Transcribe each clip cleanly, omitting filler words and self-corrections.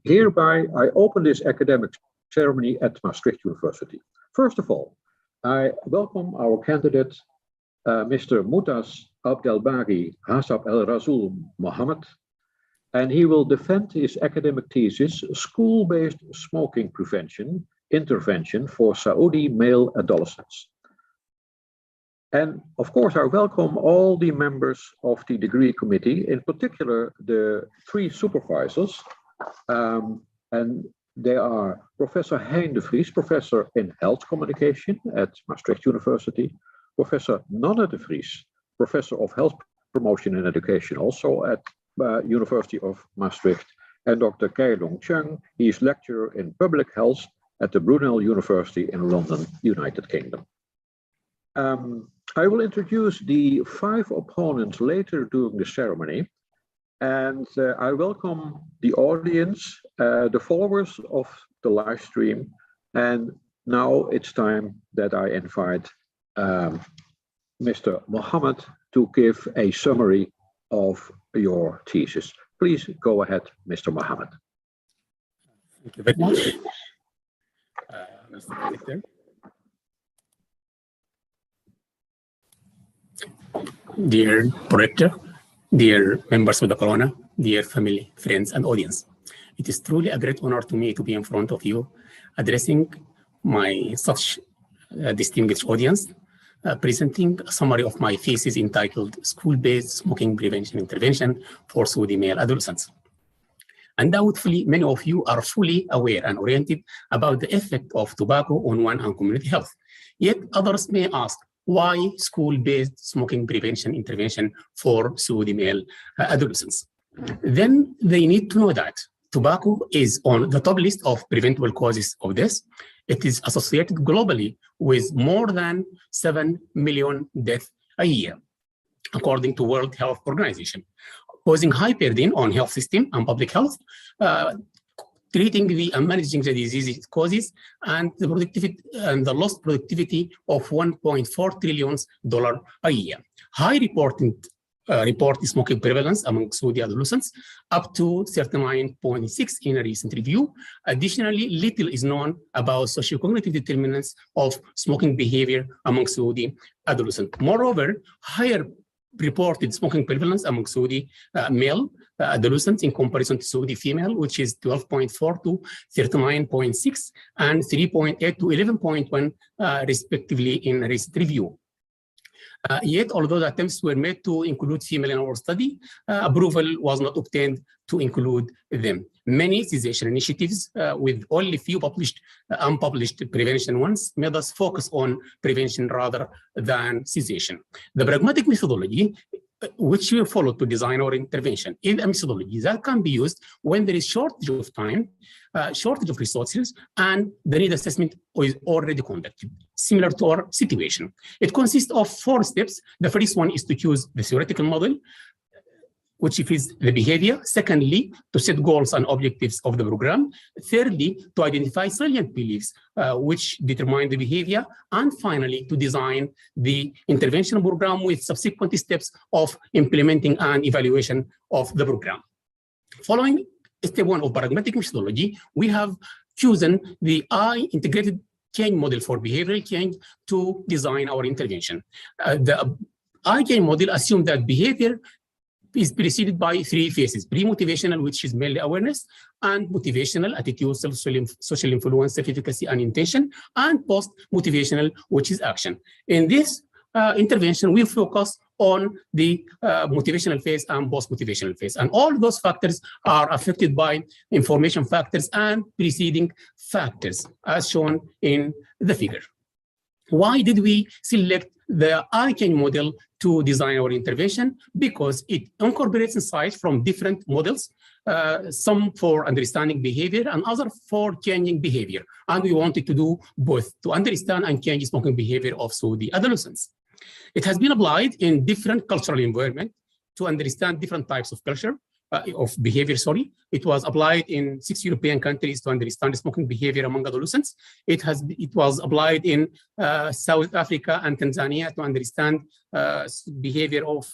Hereby, I open this academic ceremony at Maastricht University. First of all, I welcome our candidate, Mr. Mutaz Abdelbagi Hasabelrasoul Mohammed, and he will defend his academic thesis, School-Based Smoking Prevention Intervention for Saudi Male Adolescents. And of course, I welcome all the members of the degree committee, in particular the three supervisors, and they are Professor Hein de Vries, Professor in Health Communication at Maastricht University, Professor Nanne de Vries, Professor of Health Promotion and Education, also at University of Maastricht, and Dr. Kai-Long Chung. He is lecturer in public health at the Brunel University in London, United Kingdom. I will introduce the 5 opponents later during the ceremony, and I welcome the audience, the followers of the live stream, and now it's time that I invite Mr. Mohammed to give a summary of your thesis. Please go ahead, Mr. Mohammed. Thank you very much, Mr. Director. Dear Director, dear members of the Corona, dear family, friends, and audience, it is truly a great honor to me to be in front of you, addressing my such distinguished audience, presenting a summary of my thesis entitled School-Based Smoking Prevention Intervention for Saudi Male Adolescents. Undoubtedly, many of you are fully aware and oriented about the effect of tobacco on one and community health. Yet others may ask, why school-based smoking prevention intervention for Saudi male adolescents? Then they need to know that tobacco is on the top list of preventable causes of death. It is associated globally with more than 7 million deaths a year, according to World Health Organization, causing high burden on health system and public health, treating and managing the disease causes, and the productivity and the lost productivity of $1.4 trillion a year. High reported smoking prevalence among Saudi adolescents, up to 39.6 in a recent review. Additionally, little is known about socio-cognitive determinants of smoking behavior among Saudi adolescents. Moreover, higher reported smoking prevalence among Saudi male adolescents in comparison to Saudi female, which is 12.4 to 39.6 and 3.8 to 11.1 respectively in a recent review. Yet, although the attempts were made to include female in our study, approval was not obtained to include them. Many cessation initiatives with only few published, unpublished prevention ones made us focus on prevention rather than cessation. The pragmatic methodology which we follow to design our intervention is a methodology that can be used when there is shortage of time, shortage of resources, and the need assessment is already conducted, similar to our situation. It consists of 4 steps. The first one is to choose the theoretical model, which is the behavior. Secondly, to set goals and objectives of the program. Thirdly, to identify salient beliefs which determine the behavior. And finally, to design the intervention program with subsequent steps of implementing and evaluation of the program. Following step 1 of pragmatic methodology, we have chosen the integrated change model for behavioral change to design our intervention. The change model assumes that behavior is preceded by 3 phases: pre-motivational, which is mainly awareness, and motivational, attitude, social influence, self-efficacy, and intention, and post-motivational, which is action. In this intervention, we focus on the motivational phase and post-motivational phase. And all those factors are affected by information factors and preceding factors, as shown in the figure. Why did we select the change model to design our intervention? Because it incorporates insights from different models, some for understanding behavior and other for changing behavior. And we wanted to do both, to understand and change smoking behavior of Saudi adolescents. It has been applied in different cultural environments to understand different types of culture, behavior, sorry. It was applied in 6 European countries to understand smoking behavior among adolescents. It was applied in South Africa and Tanzania to understand behavior of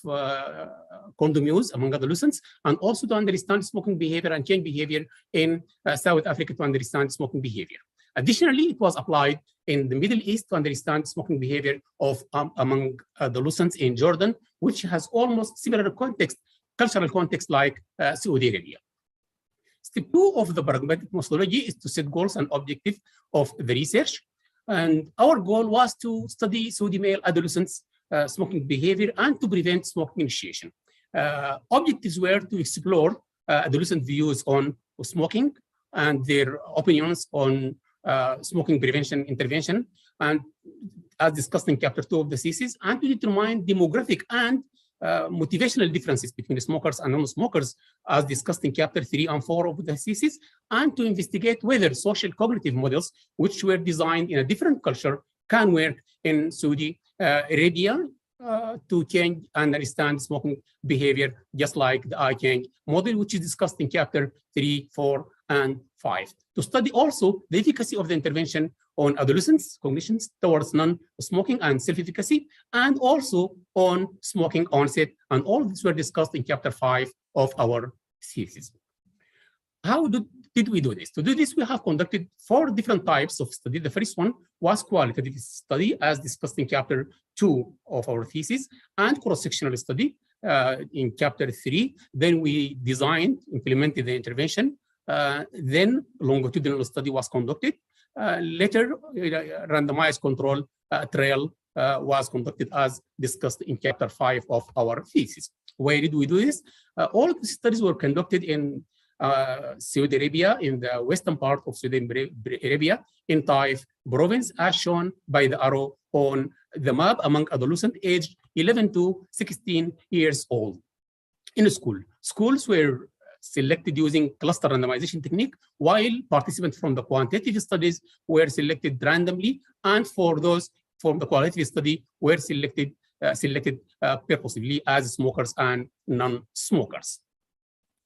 condom use among adolescents, and also to understand smoking behavior and change behavior in South Africa to understand smoking behavior. Additionally, it was applied in the Middle East to understand smoking behavior of among adolescents in Jordan, which has almost similar context, cultural context like Saudi Arabia. Step 2 of the pragmatic methodology is to set goals and objectives of the research. And our goal was to study Saudi male adolescents' smoking behavior and to prevent smoking initiation. Objectives were to explore adolescent views on smoking and their opinions on smoking prevention intervention, and as discussed in chapter 2 of the thesis, and to determine demographic and motivational differences between the smokers and non-smokers, as discussed in chapter 3 and 4 of the thesis, and to investigate whether social cognitive models, which were designed in a different culture, can work in Saudi Arabia to change and understand smoking behavior, just like the eye change model, which is discussed in chapter 3, 4, and 5. To study also the efficacy of the intervention on adolescents' cognitions towards non-smoking and self-efficacy, and also on smoking onset, and all of these were discussed in chapter 5 of our thesis. How did we do this? To do this, we have conducted 4 different types of study. The first one was qualitative study, as discussed in chapter 2 of our thesis, and cross-sectional study in chapter 3. Then we designed, implemented the intervention. Then longitudinal study was conducted. Later, randomized control trial was conducted, as discussed in chapter 5 of our thesis. Where did we do this? All of the studies were conducted in Saudi Arabia, in the western part of Saudi Arabia, in Taif province, as shown by the arrow on the map, among adolescents aged 11 to 16 years old. In a school, schools were selected using cluster randomization technique, while participants from the quantitative studies were selected randomly, and for those from the qualitative study were selected purposely as smokers and non-smokers.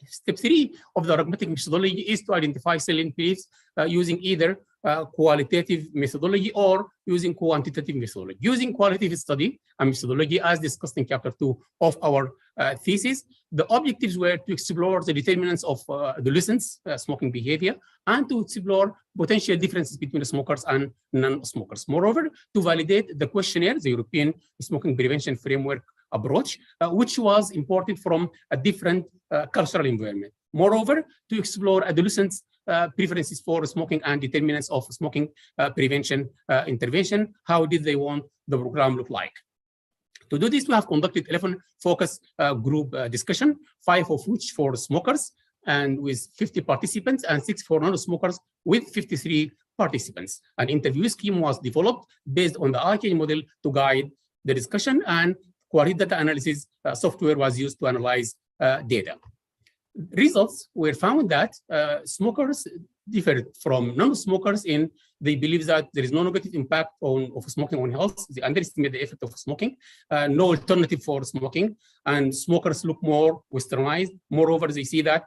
Step 3 of the pragmatic methodology is to identify salient beliefs using either qualitative methodology or using quantitative methodology. Using qualitative study and methodology, as discussed in chapter 2 of our thesis, the objectives were to explore the determinants of adolescents' smoking behavior, and to explore potential differences between smokers and non-smokers. Moreover, to validate the questionnaire, the European Smoking Prevention Framework approach, which was imported from a different cultural environment. Moreover, to explore adolescents' preferences for smoking and determinants of smoking prevention intervention. How did they want the program look like? To do this, we have conducted 11 focus group discussion, 5 of which for smokers and with 50 participants, and 6 for non-smokers with 53 participants. An interview scheme was developed based on the IK model to guide the discussion, and qualitative data analysis software was used to analyze data. Results were found that smokers differed from non-smokers in they believe that there is no negative impact of smoking on health. They underestimate the effect of smoking, no alternative for smoking, and smokers look more westernized. Moreover, they see that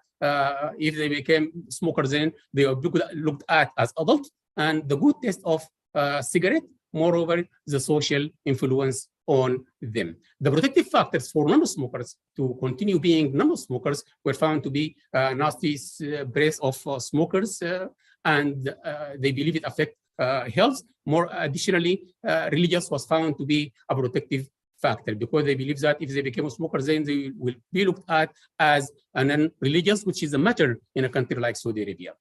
if they became smokers, then they are looked at as adults, and the good taste of cigarette, moreover, the social influence on them. The protective factors for non-smokers to continue being non-smokers were found to be nasty breath of smokers, and they believe it affects health. More additionally, religious was found to be a protective factor, because they believe that if they become smokers, then they will be looked at as a non-religious, which is a matter in a country like Saudi Arabia.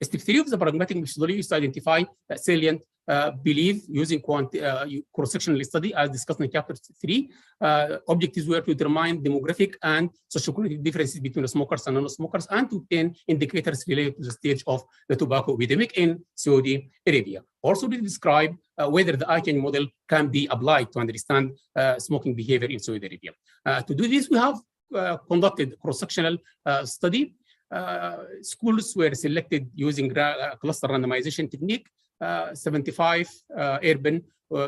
Step 3 of the pragmatic methodology is to identify salient belief using cross-sectional study, as discussed in chapter 3. Objectives were to determine demographic and socioeconomic differences between smokers and non-smokers, and to obtain indicators related to the stage of the tobacco epidemic in Saudi Arabia. Also to describe whether the ICANN model can be applied to understand smoking behavior in Saudi Arabia. To do this, we have conducted cross-sectional study. Schools were selected using cluster randomization technique. 75 urban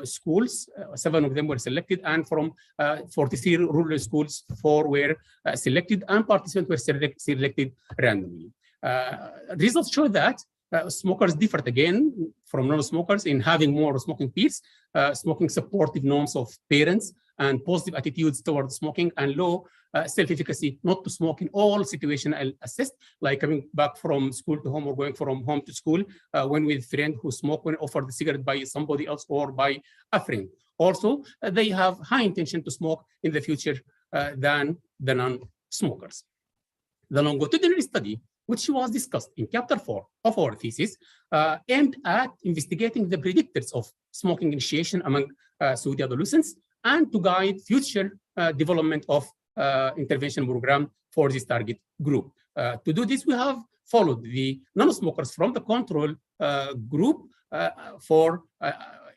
schools, 7 of them were selected, and from 43 rural schools, 4 were selected, and participants were selected randomly. Results show that smokers differed again from non-smokers in having more smoking peers, smoking supportive norms of parents, and positive attitudes towards smoking, and low self-efficacy not to smoke in all situations assessed, like coming back from school to home or going from home to school, when with a friend who smoke when offered the cigarette by somebody else or by a friend. Also, they have high intention to smoke in the future than the non-smokers. The longitudinal study, which was discussed in chapter 4 of our thesis, aimed at investigating the predictors of smoking initiation among Saudi adolescents and to guide future development of intervention program for this target group. To do this, we have followed the non-smokers from the control group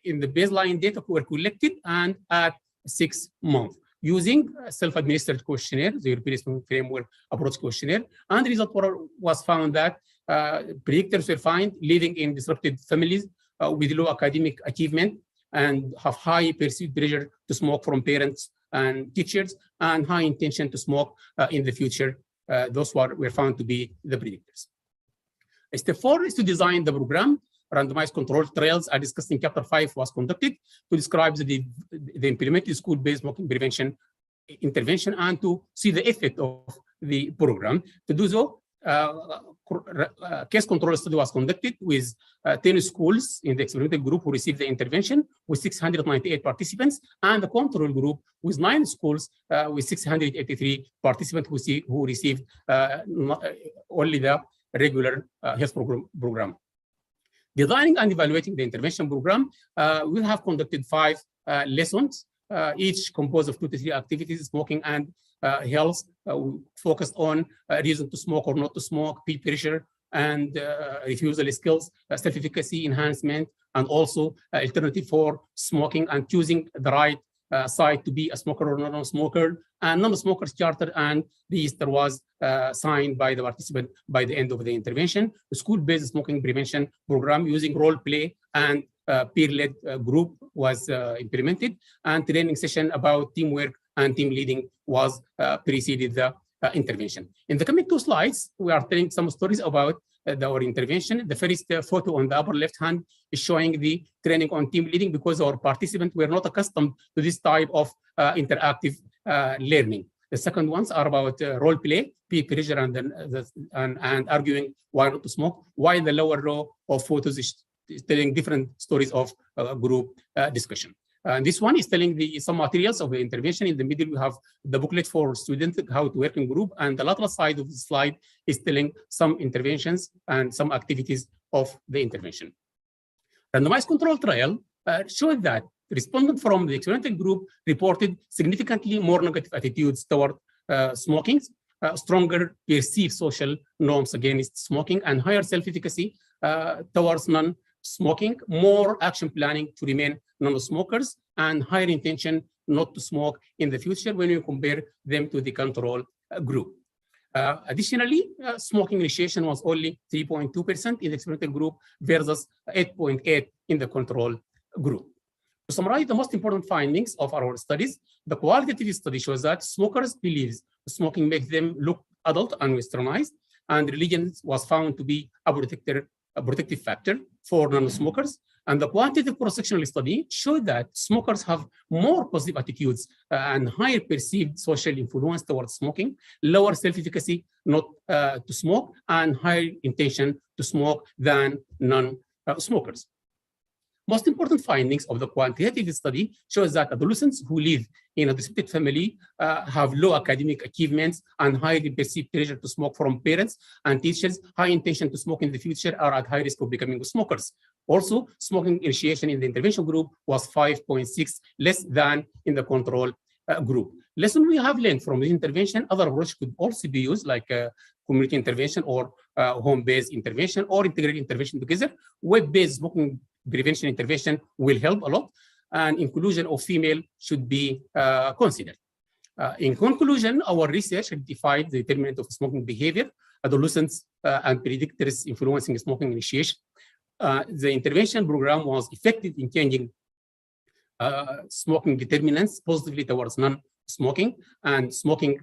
in the baseline data were collected and at 6 months. Using self-administered questionnaire, the European Framework Approach Questionnaire, and the result was found that predictors were found living in disrupted families with low academic achievement and have high perceived pressure to smoke from parents and teachers, and high intention to smoke in the future. Those were found to be the predictors. Step 4 is to design the program. Randomized controlled trials, as discussed in chapter 5, was conducted to describe the implemented school-based smoking prevention intervention and to see the effect of the program. To do so, case control study was conducted with 10 schools in the experimental group who received the intervention with 698 participants, and the control group with 9 schools with 683 participants who received only the regular health program. Designing and evaluating the intervention program, we have conducted 5 lessons, each composed of 2 to 3 activities: smoking and health, focused on reason to smoke or not to smoke, peer pressure and refusal skills, self-efficacy enhancement, and also alternative for smoking and choosing the right side to be a smoker or non-smoker, and non-smokers charter and register was signed by the participant by the end of the intervention. The school-based smoking prevention program using role play and peer-led group was implemented, and training session about teamwork and team leading was preceded the intervention. In the coming 2 slides, we are telling some stories about our intervention. The first photo on the upper left hand is showing the training on team leading, because our participants were not accustomed to this type of interactive learning. The second ones are about role play, peer pressure, and arguing why not to smoke, while the lower row of photos is telling different stories of group discussion. And this one is telling some materials of the intervention. In the middle, we have the booklet for students, how to work in group, and the lateral side of the slide is telling some interventions and some activities of the intervention. Randomized control trial showed that respondents from the experimental group reported significantly more negative attitudes toward smoking, stronger perceived social norms against smoking, and higher self-efficacy towards non-smoking, more action planning to remain non-smokers, and higher intention not to smoke in the future when you compare them to the control group. Additionally, smoking initiation was only 3.2% in the experimental group versus 8.8% in the control group. To summarize the most important findings of our studies, the qualitative study shows that smokers believe smoking makes them look adult and westernized, and religion was found to be a protective factor for non-smokers. And the quantitative cross-sectional study showed that smokers have more positive attitudes and higher perceived social influence towards smoking, lower self-efficacy not to smoke, and higher intention to smoke than non-smokers. Most important findings of the quantitative study shows that adolescents who live in a disrupted family have low academic achievements and highly perceived pressure to smoke from parents and teachers, high intention to smoke in the future, are at high risk of becoming smokers. Also, smoking initiation in the intervention group was 5.6 less than in the control group. Lesson we have learned from this intervention: other approaches could also be used, like community intervention or home-based intervention or integrated intervention together. Web-based smoking prevention intervention will help a lot, and inclusion of female should be considered. In conclusion, our research identified the determinant of smoking behavior, adolescents, and predictors influencing smoking initiation. the intervention program was effective in changing smoking determinants positively towards non-smoking, and smoking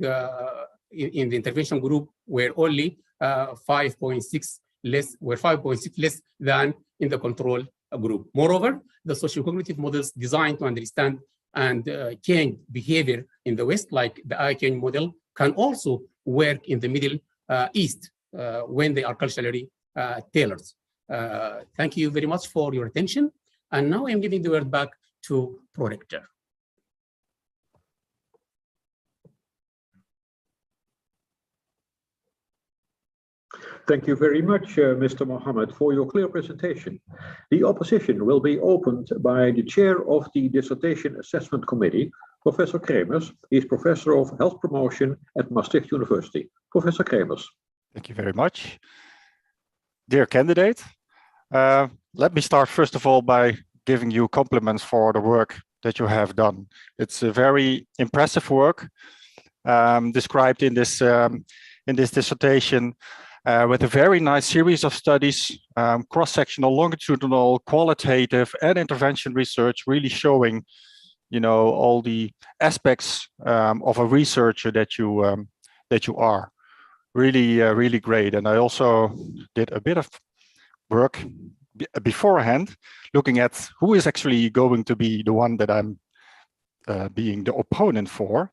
in the intervention group were only 5.6 less than in the control group. Moreover, the socio-cognitive models designed to understand and change behavior in the West, like the I-change model, can also work in the Middle East when they are culturally tailored. Thank you very much for your attention. And now I'm giving the word back to Prorector. Thank you very much, Mr. Mohammed, for your clear presentation. The opposition will be opened by the chair of the Dissertation Assessment Committee, Professor Kremers. He is Professor of Health Promotion at Maastricht University. Professor Kremers. Thank you very much. Dear candidate, let me start first of all by giving you compliments for the work that you have done. It's a very impressive work described in this dissertation. With a very nice series of studies, cross-sectional, longitudinal, qualitative, and intervention research, really showing, you know, all the aspects of a researcher that you are. Really, really great. And I also did a bit of work beforehand, looking at who is actually going to be the one that I'm being the opponent for.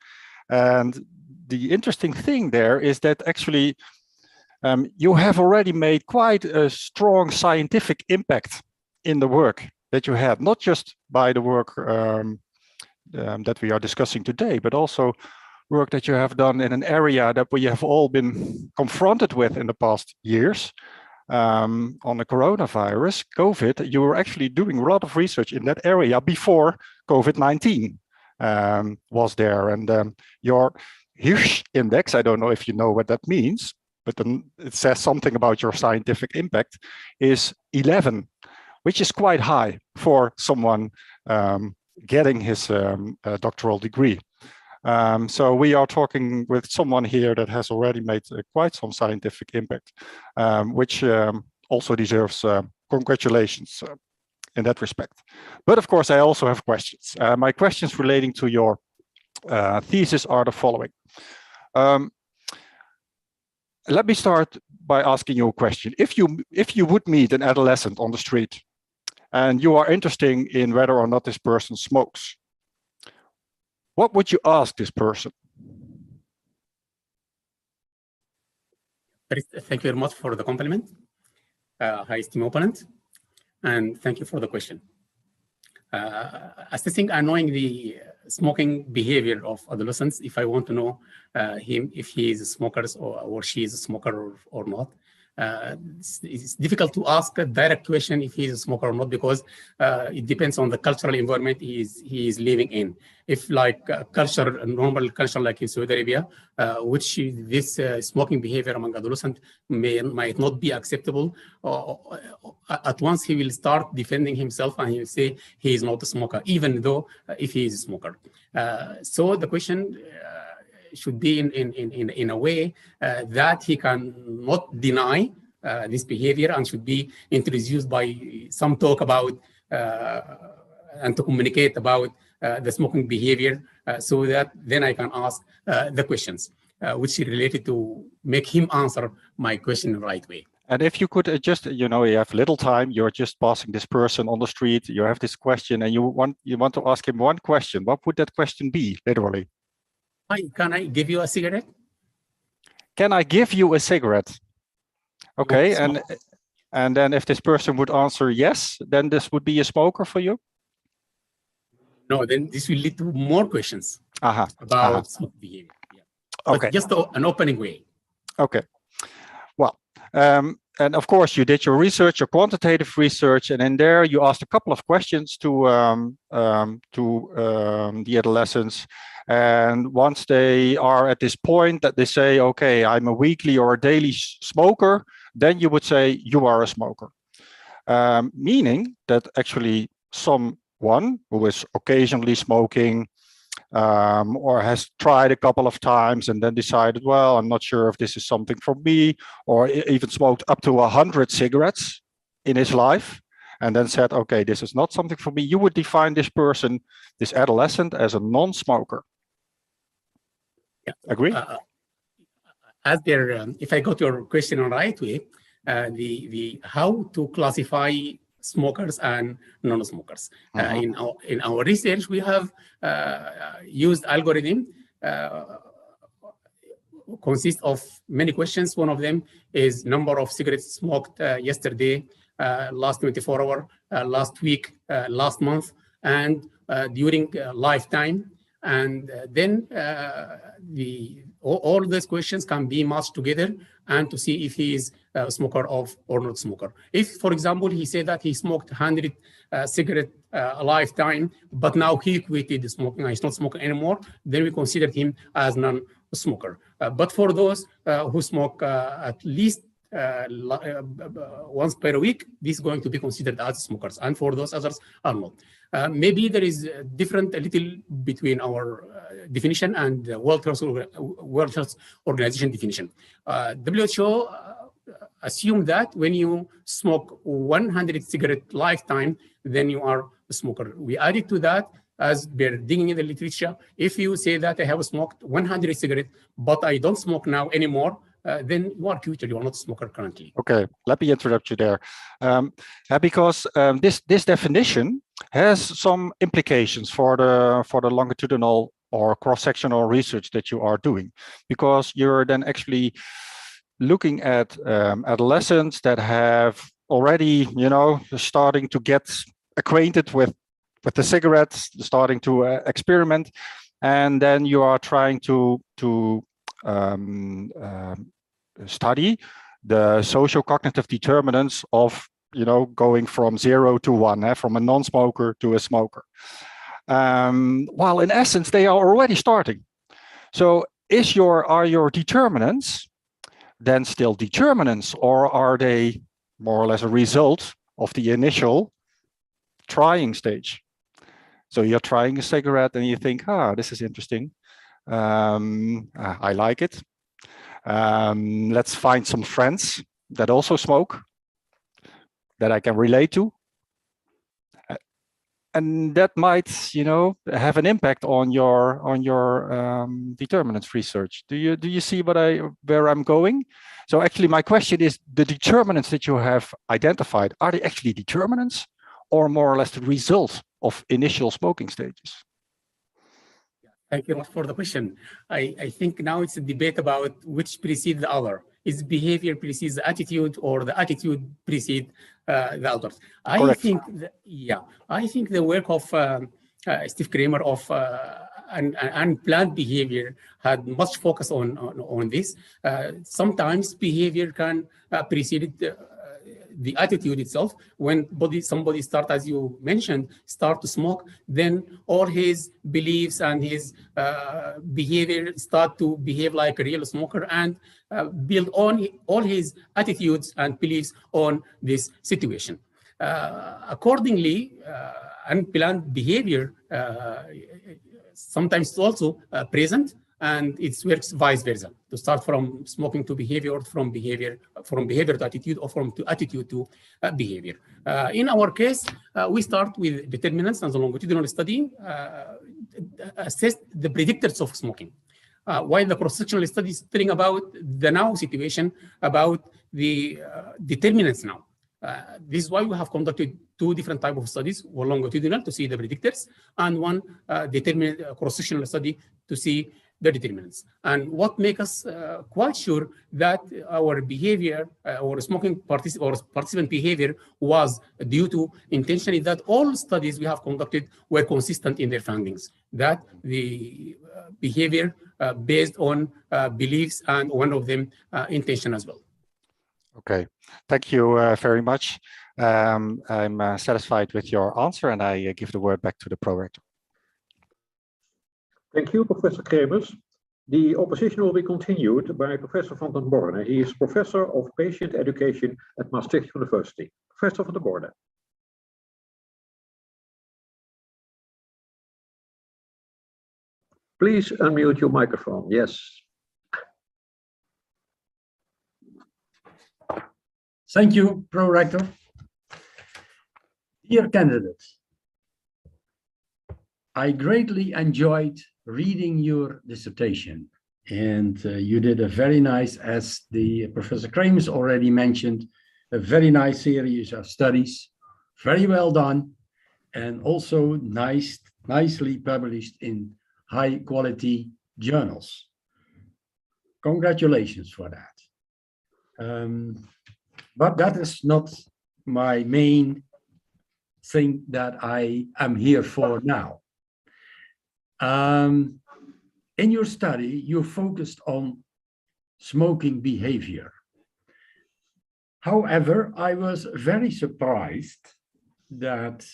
And the interesting thing there is that actually you have already made quite a strong scientific impact in the work that you have, not just by the work that we are discussing today, but also work that you have done in an area that we have all been confronted with in the past years. On the coronavirus, COVID, you were actually doing a lot of research in that area before COVID-19 was there. And your Hirsch index, I don't know if you know what that means, but then it says something about your scientific impact, is 11, which is quite high for someone getting his doctoral degree. So we are talking with someone here that has already made quite some scientific impact, which also deserves congratulations in that respect. But of course, I also have questions. My questions relating to your thesis are the following. Let me start by asking you a question. If you would meet an adolescent on the street and you are interested in whether or not this person smokes, what would you ask this person? Thank you very much for the compliment, high esteemed opponent, and thank you for the question. Assessing and knowing the smoking behavior of adolescents, if I want to know him, if he is a smoker or she is a smoker or not, it's difficult to ask a direct question if he is a smoker or not, because it depends on the cultural environment he is living in. If like a normal culture like in Saudi Arabia, which this smoking behavior among adolescents might not be acceptable, at once he will start defending himself and he will say he is not a smoker, even though if he is a smoker. So the question should be in a way that he can not deny this behavior and should be introduced by some talk about and to communicate about the smoking behavior, so that then I can ask the questions which are related to make him answer my question the right way. And if you could just, you know, you have little time, you're just passing this person on the street, you have this question and you want to ask him one question, what would that question be, literally? Can I give you a cigarette? Can I give you a cigarette? Okay, and then if this person would answer yes, then this would be a smoker for you? No, then this will lead to more questions about smoking behavior. Yeah. Okay. But just an opening way. Okay. Well, and of course you did your research, your quantitative research, and in there you asked a couple of questions to the adolescents. And once they are at this point that they say, okay, I'm a weekly or a daily smoker, then you would say you are a smoker. Meaning that actually someone who is occasionally smoking or has tried a couple of times and then decided, well, I'm not sure if this is something for me, or even smoked up to 100 cigarettes in his life and then said, okay, this is not something for me, you would define this person, this adolescent, as a non-smoker. Yeah. Agree? As there, if I got your question on right way, the how to classify smokers and non-smokers. In our research, we have used algorithm consists of many questions. One of them is number of cigarettes smoked yesterday, last 24 hours, last week, last month, and during lifetime. And then all these questions can be matched together and to see if he is a smoker or not smoker. If, for example, he said that he smoked 100 cigarettes a lifetime, but now he quitted smoking, he's not smoking anymore, then we consider him as non-smoker. But for those who smoke at least once per week, this is going to be considered as smokers, and for those others are not. Maybe there is a little between our definition and the World Health Organization definition. WHO assume that when you smoke 100 cigarette lifetime, then you are a smoker. We added to that, as we're digging in the literature, if you say that I have smoked 100 cigarettes, but I don't smoke now anymore, then you are quitted, you are not a smoker currently. Okay, let me interrupt you there. Because this definition has some implications for the longitudinal or cross-sectional research that you are doing, because you're then actually looking at adolescents that have already, starting to get acquainted with the cigarettes, starting to experiment, and then you are trying to study the social cognitive determinants of going from 0 to 1, from a non-smoker to a smoker. While in essence they are already starting. So are your determinants then still determinants, or are they more or less a result of the initial trying stage? So you're trying a cigarette and you think, this is interesting. I like it. Let's find some friends that also smoke that I can relate to. And that might, have an impact on your determinants research. Do you see where I'm going? So actually, my question is: the determinants that you have identified, are they actually determinants, or more or less the result of initial smoking stages? Thank you for the question. I think now it's a debate about which precedes the other. Is behavior precedes the attitude, or the attitude precedes the others? I think the work of Steve Kramer of unplanned behavior had much focus on this. Sometimes behavior can precede the attitude itself. When somebody start, as you mentioned, start to smoke, then all his beliefs and his behavior start to behave like a real smoker and build on all his attitudes and beliefs on this situation. Accordingly, unplanned behavior sometimes is also present, and it works vice versa, to start from smoking to behavior, or from behavior to attitude, or from attitude to behavior. In our case, we start with determinants, and the longitudinal study assess the predictors of smoking. While the cross-sectional study is telling about the now situation, about the determinants now. This is why we have conducted two different types of studies: one longitudinal to see the predictors, and one determinant cross-sectional study to see the determinants. And what makes us quite sure that our behavior, or smoking participant behavior, was due to intention is that all studies we have conducted were consistent in their findings, that the behavior based on beliefs, and one of them intention as well. Okay, thank you very much. I'm satisfied with your answer, and I give the word back to the prorector. Thank you, Professor Kremers. The opposition will be continued by Professor van den Borne. He is Professor of Patient Education at Maastricht University. Professor van den Borne. Please unmute your microphone. Yes. Thank you, Prorector. Dear candidates, I greatly enjoyed reading your dissertation, and you did a very nice, as the Professor Kremers already mentioned, a very nice series of studies, very well done, and also nicely published in high quality journals. Congratulations for that. But that is not my main thing that I am here for now. In your study, you focused on smoking behavior. However, I was very surprised that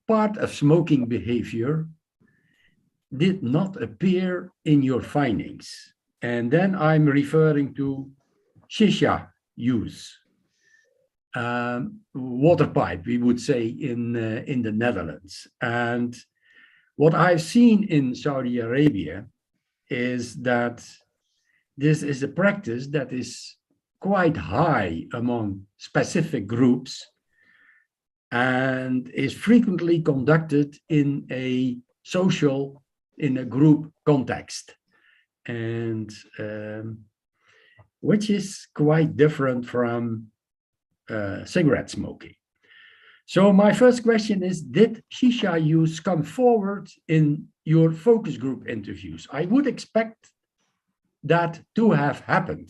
part of smoking behavior did not appear in your findings. And then I'm referring to shisha use. Water pipe, we would say in the Netherlands. And what I've seen in Saudi Arabia is that this is a practice that is quite high among specific groups and is frequently conducted in a social, in a group context, and which is quite different from cigarette smoking. So my first question is, did shisha use come forward in your focus group interviews? I would expect that to have happened.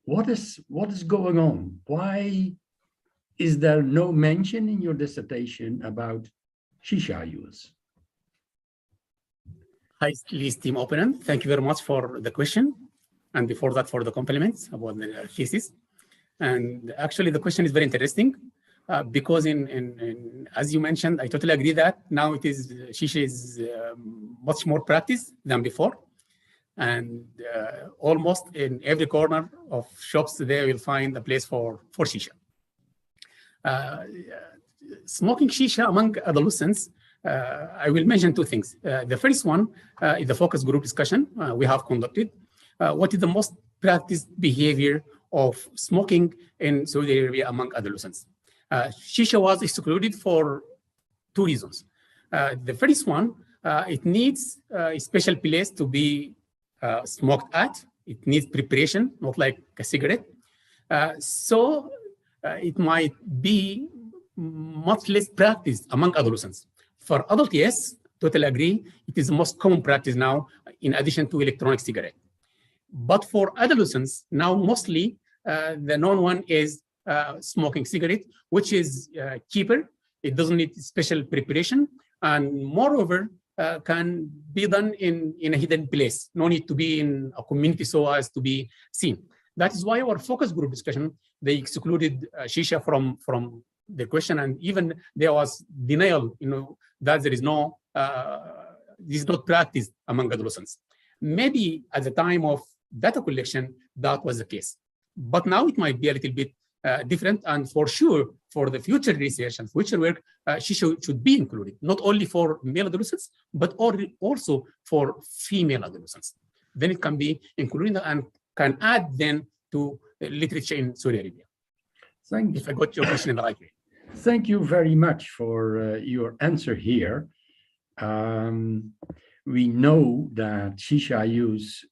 What is going on? Why is there no mention in your dissertation about shisha use? Hi, esteemed opponent. Thank you very much for the question. And before that, for the compliments about the thesis. And actually, the question is very interesting because as you mentioned, I totally agree that now shisha is much more practiced than before. And almost in every corner of shops today, you'll find a place for shisha. Smoking shisha among adolescents, I will mention two things. The first one is the focus group discussion we have conducted. What is the most practiced behavior of smoking in Saudi Arabia among adolescents? Shisha was excluded for two reasons. The first one, it needs a special place to be smoked at. It needs preparation, not like a cigarette. So it might be much less practiced among adolescents. For adults, yes, totally agree. It is the most common practice now, in addition to electronic cigarette. But for adolescents, now mostly the known one is smoking cigarette, which is cheaper. It doesn't need special preparation. And moreover, can be done in a hidden place. No need to be in a community so as to be seen. That is why our focus group discussion, they excluded shisha from the question, and even there was denial, that there is no, this is not practiced among adolescents. Maybe at the time of data collection, that was the case. But now it might be a little bit different, and for sure, for the future research and future work, shisha should be included, not only for male adolescents, but also for female adolescents. Then it can be included and can add then to literature in Saudi Arabia. Thank you. If I got your question in the right way. Thank you very much for your answer here. We know that shisha use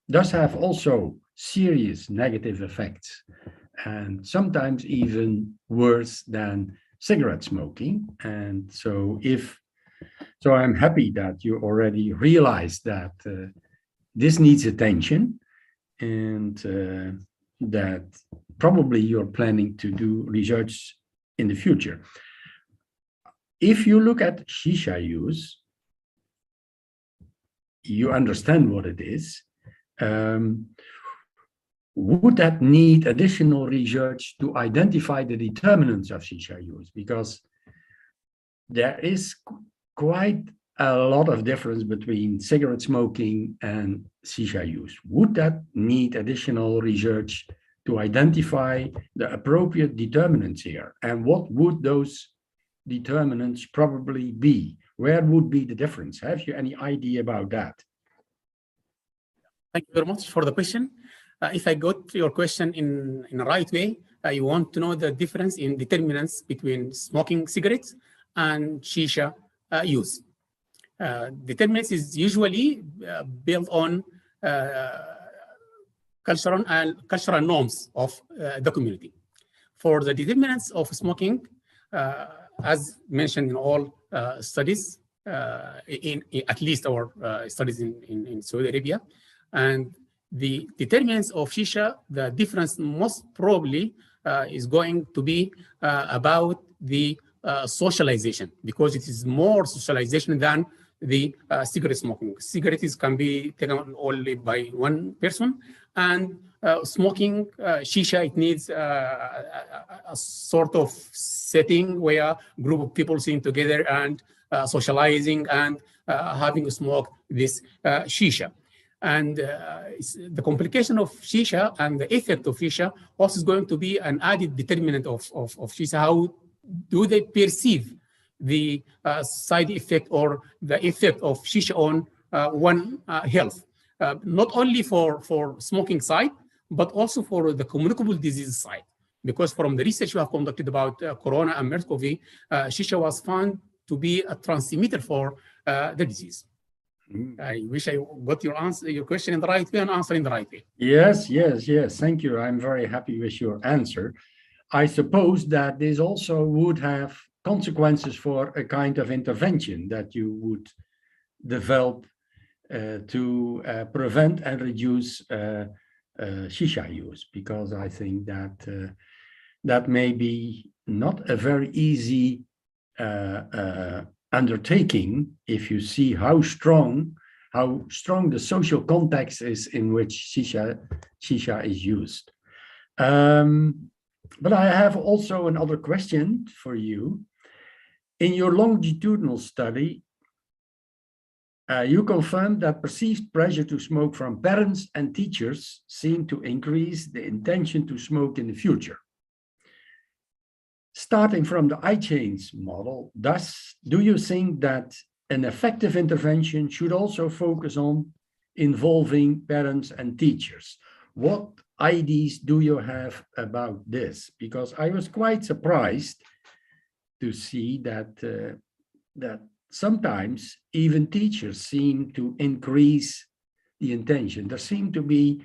does have also serious negative effects, and sometimes even worse than cigarette smoking. And so I'm happy that you already realized that this needs attention, and that probably you're planning to do research in the future. If you look at shisha use, you understand what it is. Would that need additional research to identify the determinants of shisha use? Because there is quite a lot of difference between cigarette smoking and shisha use. Would that need additional research to identify the appropriate determinants here? And what would those determinants probably be? Where would be the difference? Have you any idea about that? Thank you very much for the question. If I got your question in the right way, you want to know the difference in determinants between smoking cigarettes and shisha use. Determinants is usually built on cultural norms of the community. For the determinants of smoking, as mentioned in all studies, in at least our studies in Saudi Arabia, and the determinants of shisha, the difference most probably is going to be about the socialization, because it is more socialization than the cigarette smoking. Cigarettes can be taken only by one person, and smoking shisha, it needs a sort of setting where a group of people sitting together and socializing and having a smoke this shisha. And the complication of shisha and the effect of shisha also is going to be an added determinant of shisha. How do they perceive the side effect or the effect of shisha on one health? Not only for smoking side, but also for the communicable disease side. Because from the research we have conducted about corona and MERS-CoV, shisha was found to be a transmitter for the disease. I wish I got your question in the right way and answer in the right way. Yes. Thank you. I'm very happy with your answer. I suppose that this also would have consequences for a kind of intervention that you would develop to prevent and reduce shisha use, because I think that that may be not a very easy undertaking if you see how strong the social context is in which shisha is used. But I have also another question for you. In your longitudinal study, you confirmed that perceived pressure to smoke from parents and teachers seemed to increase the intention to smoke in the future. Starting from the I-chains model, thus, do you think that an effective intervention should also focus on involving parents and teachers? What ideas do you have about this? Because I was quite surprised to see that that sometimes even teachers seem to increase the intention. There seem to be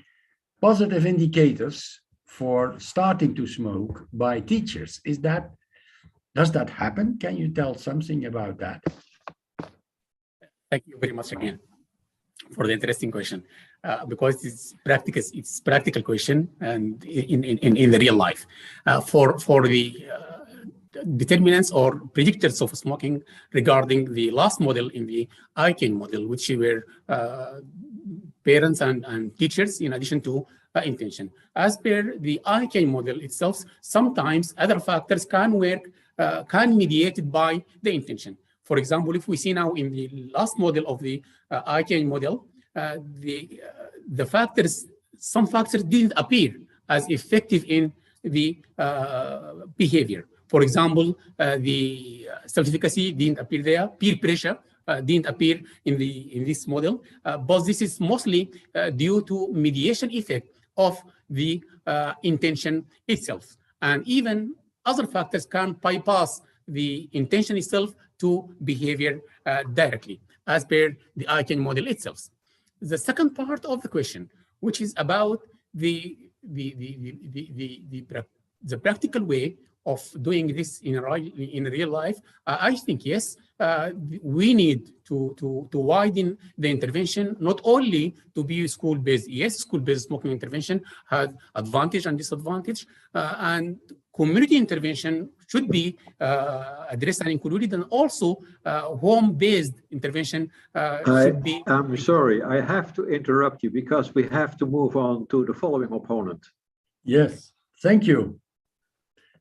positive indicators for starting to smoke by teachers. Does that happen? Can you tell something about that? Thank you very much again for the interesting question, because it's practical question and in the real life. For the determinants or predictors of smoking regarding the last model in the I-chain model, which were parents and teachers in addition to intention. As per the I-chain model itself, sometimes other factors can work, can mediated by the intention. For example, if we see now in the last model of the I-chain model, some factors didn't appear as effective in the behavior. For example, the self-efficacy didn't appear there, peer pressure didn't appear in this model, but this is mostly due to mediation effect of the intention itself. And even other factors can bypass the intention itself to behavior directly, as per the I-chain model itself. The second part of the question, which is about the practical way of doing this in real life, I think yes, we need to widen the intervention, not only to be school-based. Yes, school-based smoking intervention has advantage and disadvantage, and community intervention should be addressed and included, and also home-based intervention should be. I'm sorry, I have to interrupt you because we have to move on to the following opponent. Yes, thank you.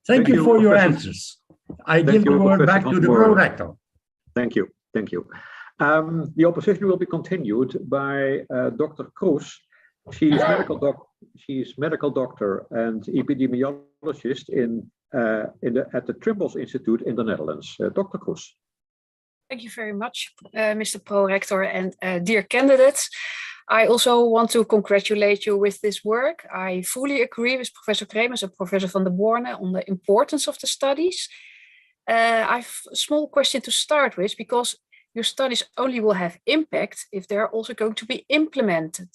Thank you for your answers. I give the word back to the pro-rector. Thank you. The opposition will be continued by Dr. Kroes. She's medical doctor and epidemiologist at the Trimbos Institute in the Netherlands. Dr. Kroes. Thank you very much, Mr. Pro-Rector and dear candidates. I also want to congratulate you with this work. I fully agree with Professor Kremers and Professor van der Borne on the importance of the studies. I have a small question to start with, because your studies only will have impact if they're also going to be implemented.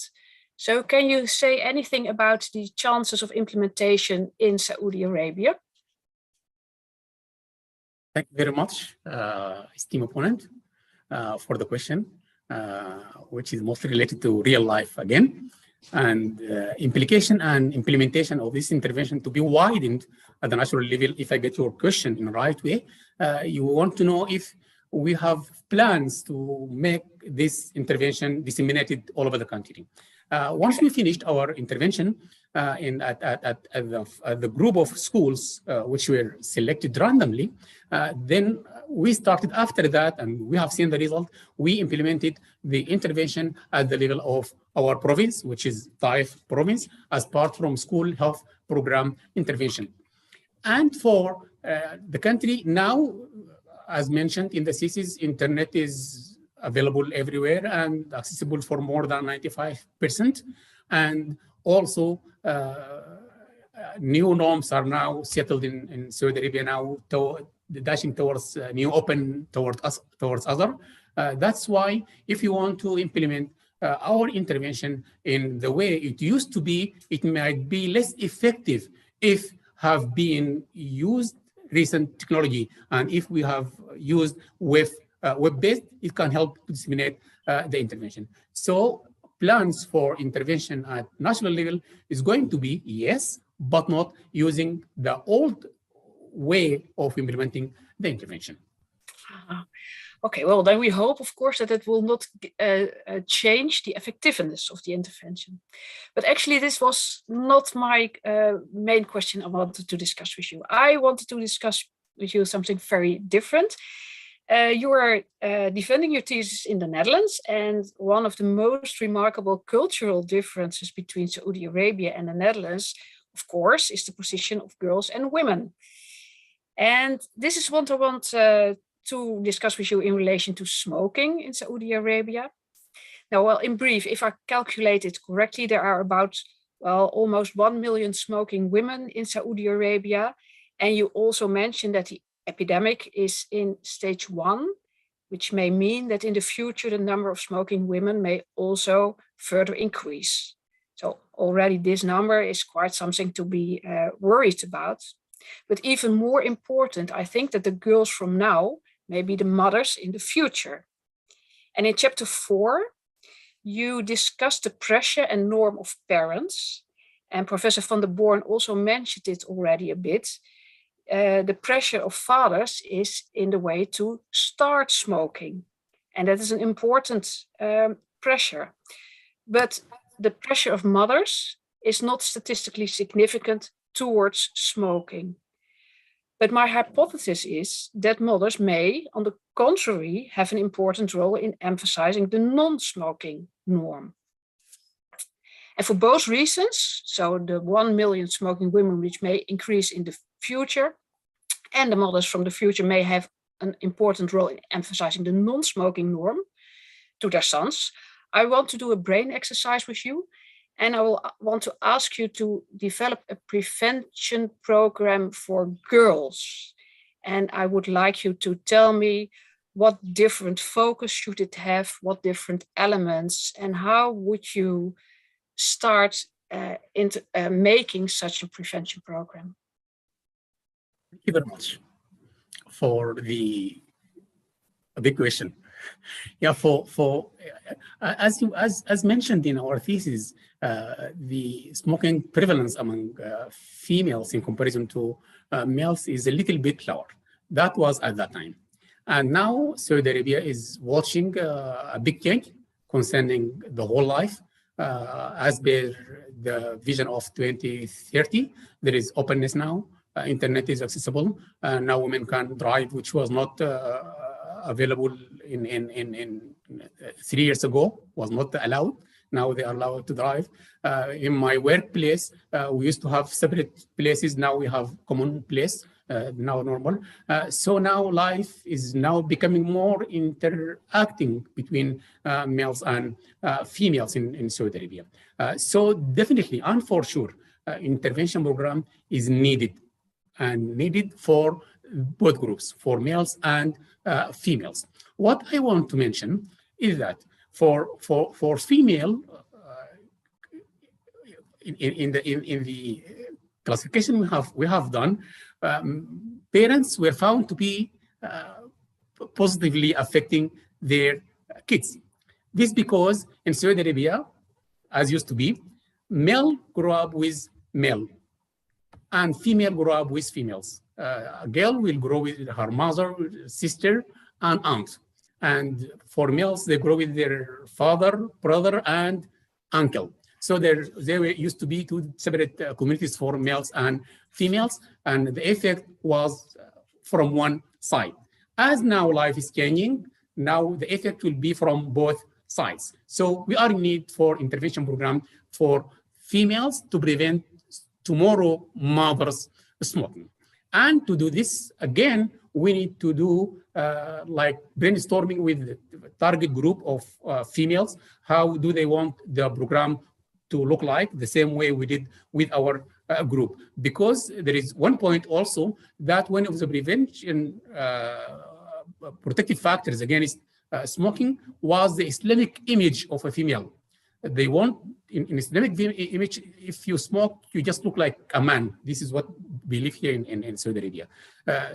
So can you say anything about the chances of implementation in Saudi Arabia? Thank you very much, esteemed opponent, for the question, which is mostly related to real life again, and implication and implementation of this intervention to be widened at the national level. If I get your question in the right way, you want to know if we have plans to make this intervention disseminated all over the country. Once we finished our intervention at the group of schools which were selected randomly, then we started after that, and we have seen the result. We implemented the intervention at the level of our province, which is Taif province, as part from school health program intervention. And for the country now, as mentioned in the thesis, internet is available everywhere and accessible for more than 95%. And also, new norms are now settled in Saudi Arabia now, dashing towards new open towards other. That's why if you want to implement our intervention in the way it used to be, it might be less effective if have been used recent technology. And if we have used web-based, it can help to disseminate the intervention. So plans for intervention at national level is going to be yes, but not using the old way of implementing the intervention. Okay, well, then we hope, of course, that it will not change the effectiveness of the intervention. But actually, this was not my main question I wanted to discuss with you. I wanted to discuss with you something very different. You are defending your thesis in the Netherlands, and one of the most remarkable cultural differences between Saudi Arabia and the Netherlands, of course, is the position of girls and women. And this is what I want to discuss with you in relation to smoking in Saudi Arabia. Now, well, in brief, if I calculate it correctly, there are about, well, almost 1 million smoking women in Saudi Arabia. And you also mentioned that the epidemic is in stage 1, which may mean that in the future, the number of smoking women may also further increase. So already this number is quite something to be worried about. But even more important, I think that the girls from now may be the mothers in the future. And in chapter 4, you discuss the pressure and norm of parents. And Professor van der Borne also mentioned it already a bit. The pressure of fathers is in the way to start smoking. And that is an important pressure. But the pressure of mothers is not statistically significant towards smoking. But my hypothesis is that mothers may, on the contrary, have an important role in emphasizing the non-smoking norm. And for both reasons, so the 1 million smoking women, which may increase in the future, and the mothers from the future may have an important role in emphasizing the non-smoking norm to their sons, I want to do a brain exercise with you. And I will want to ask you to develop a prevention program for girls. And I would like you to tell me what different focus should it have, what different elements, and how would you start into making such a prevention program? Thank you very much for the big question. Yeah, as mentioned in our thesis, the smoking prevalence among females in comparison to males is a little bit lower. That was at that time. And now Saudi Arabia is watching a big change concerning the whole life. As per the vision of 2030, there is openness now. Internet is accessible. Now women can drive, which was not available in 3 years ago, was not allowed. Now they are allowed to drive. In my workplace, we used to have separate places. Now we have common place now normal. So now life is now becoming more interacting between males and females in Saudi Arabia. So definitely, and for sure, intervention program is needed and needed for both groups, for males and females. What I want to mention is that for female, in the classification we have done, parents were found to be positively affecting their kids. This because in Saudi Arabia, as used to be, male grew up with male and female grew up with females. A girl will grow with her mother, sister, and aunt. And for males, they grow with their father, brother, and uncle. So there used to be two separate communities for males and females, and the effect was from one side. As now life is changing, now the effect will be from both sides. So we are in need for intervention program for females to prevent tomorrow mothers smoking. And to do this, again, we need to do like brainstorming with the target group of females. How do they want the program to look like, the same way we did with our group? Because there is one point also that one of the prevention protective factors against smoking was the Islamic image of a female. They want, in Islamic image, if you smoke, you just look like a man. This is what we live here in Saudi Arabia.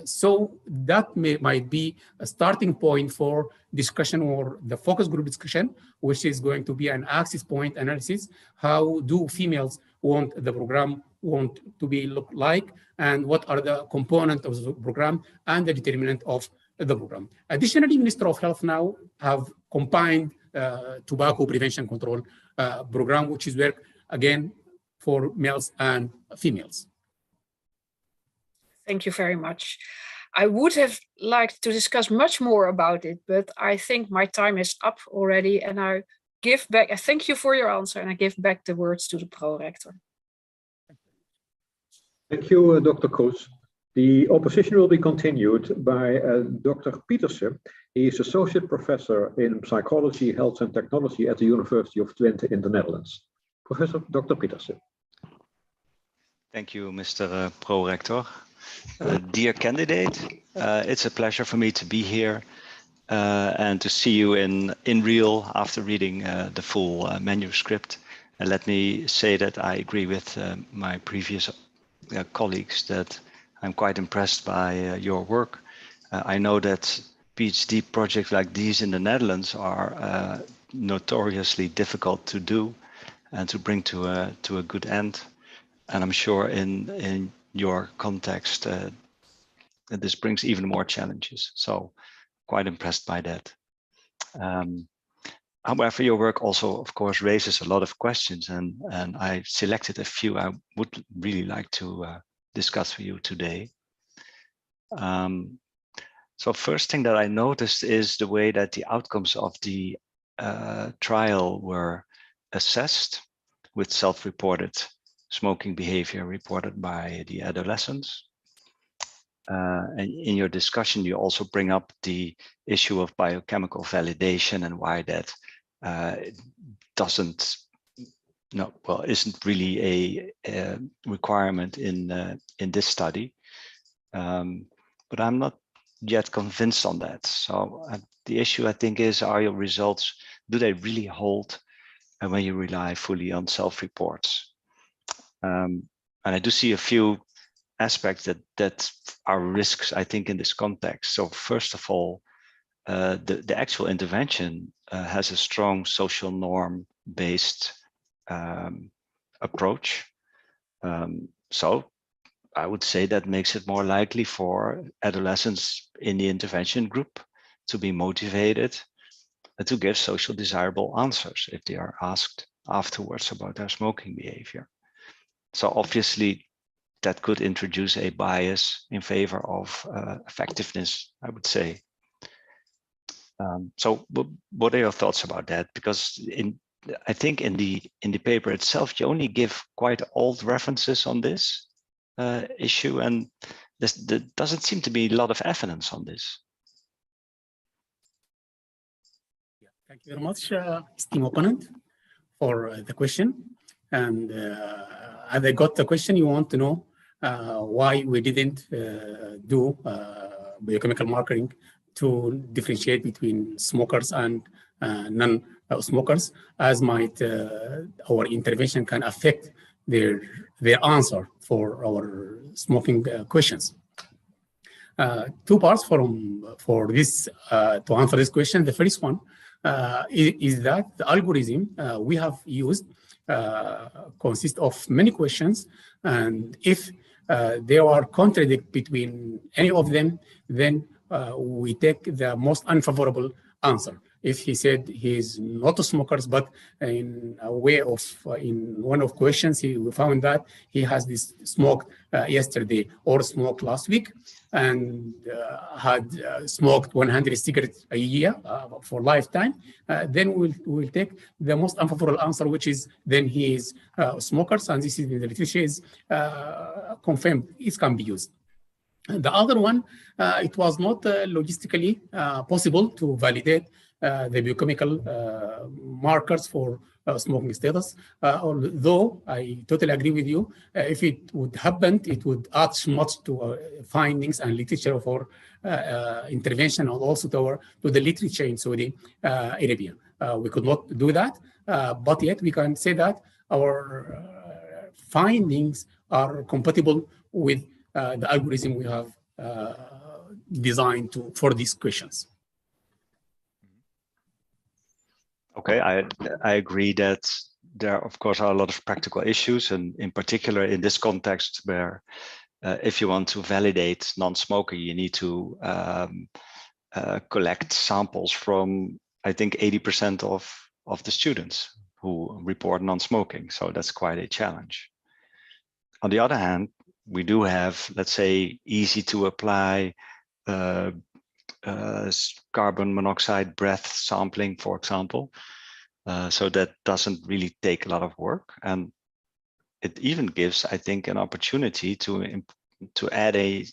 So that might be a starting point for discussion or the focus group discussion, which is going to be an access point analysis. How do females want the program to be look like, and what are the components of the program and the determinant of the program. Additionally, Minister of Health now have combined tobacco prevention control program, which is work again for males and females. Thank you very much. I would have liked to discuss much more about it, but I think my time is up already, and I give back. I thank you for your answer, and I give back the words to the pro-rector. Thank you, Dr. Kroes. The opposition will be continued by Dr. Pieterse. He is Associate Professor in Psychology, Health and Technology at the University of Twente in the Netherlands. Professor Dr. Pieterse. Thank you, Mr. Pro-Rector. Dear candidate, it's a pleasure for me to be here and to see you in real after reading the full manuscript. And let me say that I agree with my previous colleagues that I'm quite impressed by your work. I know that PhD projects like these in the Netherlands are notoriously difficult to do and to bring to a good end. And I'm sure in your context, this brings even more challenges. So quite impressed by that. However, your work also, of course, raises a lot of questions, and I selected a few I would really like to discuss with you today. So first thing that I noticed is the way that the outcomes of the trial were assessed with self-reported smoking behavior reported by the adolescents. And in your discussion, you also bring up the issue of biochemical validation and why that isn't really a requirement in this study. But I'm not yet convinced on that. So the issue, I think, is, are your results, do they really hold when you rely fully on self-reports? And I do see a few aspects that are risks, I think, in this context. So first of all, the actual intervention has a strong social norm-based approach. So I would say that makes it more likely for adolescents in the intervention group to be motivated to give social desirable answers if they are asked afterwards about their smoking behavior. So obviously that could introduce a bias in favor of effectiveness, I would say. So what are your thoughts about that? Because I think in the paper itself, you only give quite old references on this issue, and there doesn't seem to be a lot of evidence on this. Yeah, thank you very much, esteemed opponent, for the question. And as I got the question, you want to know why we didn't do biochemical markering to differentiate between smokers and non-smokers, as might our intervention can affect their answer for our smoking questions. Two parts for this to answer this question. The first one is that the algorithm we have used consists of many questions, and if there are contradict between any of them, then we take the most unfavorable answer. If he said he's not a smoker, but in a way of, in one of questions, we found that he has this smoked yesterday or smoked last week, and had smoked 100 cigarettes a year for lifetime, then we'll take the most unfavorable answer, which is then he is a smoker, and this is in the literature is confirmed. It can be used. The other one, it was not logistically possible to validate the biochemical markers for smoking status, although I totally agree with you. If it would happen, it would add much to findings and literature for intervention, and also to the literature in Saudi Arabia. We could not do that, but yet we can say that our findings are compatible with the algorithm we have designed for these questions. Okay, I agree that there, of course, are a lot of practical issues, and in particular in this context where if you want to validate non-smoker, you need to collect samples from, I think, 80% of the students who report non-smoking. So that's quite a challenge. On the other hand, we do have, let's say, easy to apply carbon monoxide breath sampling, for example. So that doesn't really take a lot of work, and it even gives, I think, an opportunity to add a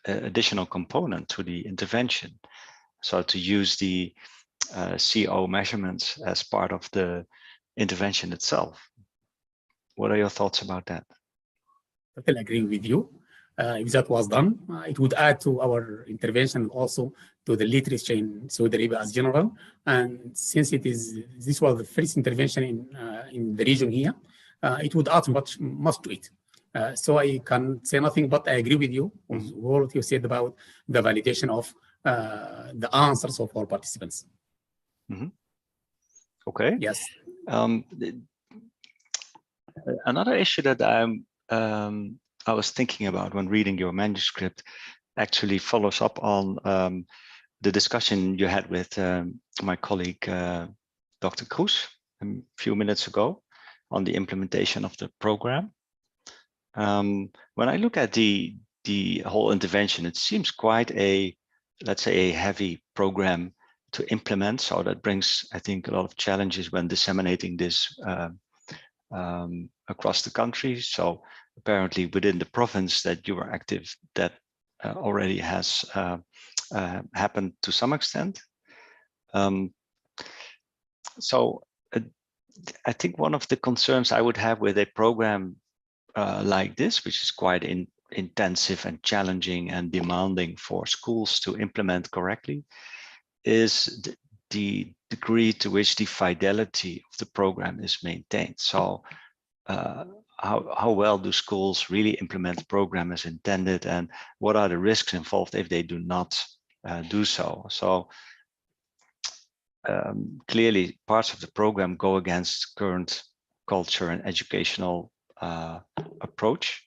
additional component to the intervention. So to use the CO measurements as part of the intervention itself. What are your thoughts about that? I totally agree with you. If that was done, it would add to our intervention, also to the literature in Saudi Arabia as general. And since this was the first intervention in the region here, it would add much to it. So I can say nothing, but I agree with you on what you said about the validation of the answers of our participants. Mm-hmm. Okay. Yes. Another issue that I was thinking about when reading your manuscript actually follows up on the discussion you had with my colleague, Dr. Kroes, a few minutes ago on the implementation of the program. When I look at the whole intervention, it seems quite a, let's say, a heavy program to implement. So that brings, I think, a lot of challenges when disseminating this across the country. So apparently within the province that you are active, that already has happened to some extent. So I think one of the concerns I would have with a program like this, which is quite intensive and challenging and demanding for schools to implement correctly, is the degree to which the fidelity of the program is maintained. So how well do schools really implement the program as intended, and what are the risks involved if they do not do so? So clearly parts of the program go against current culture and educational approach.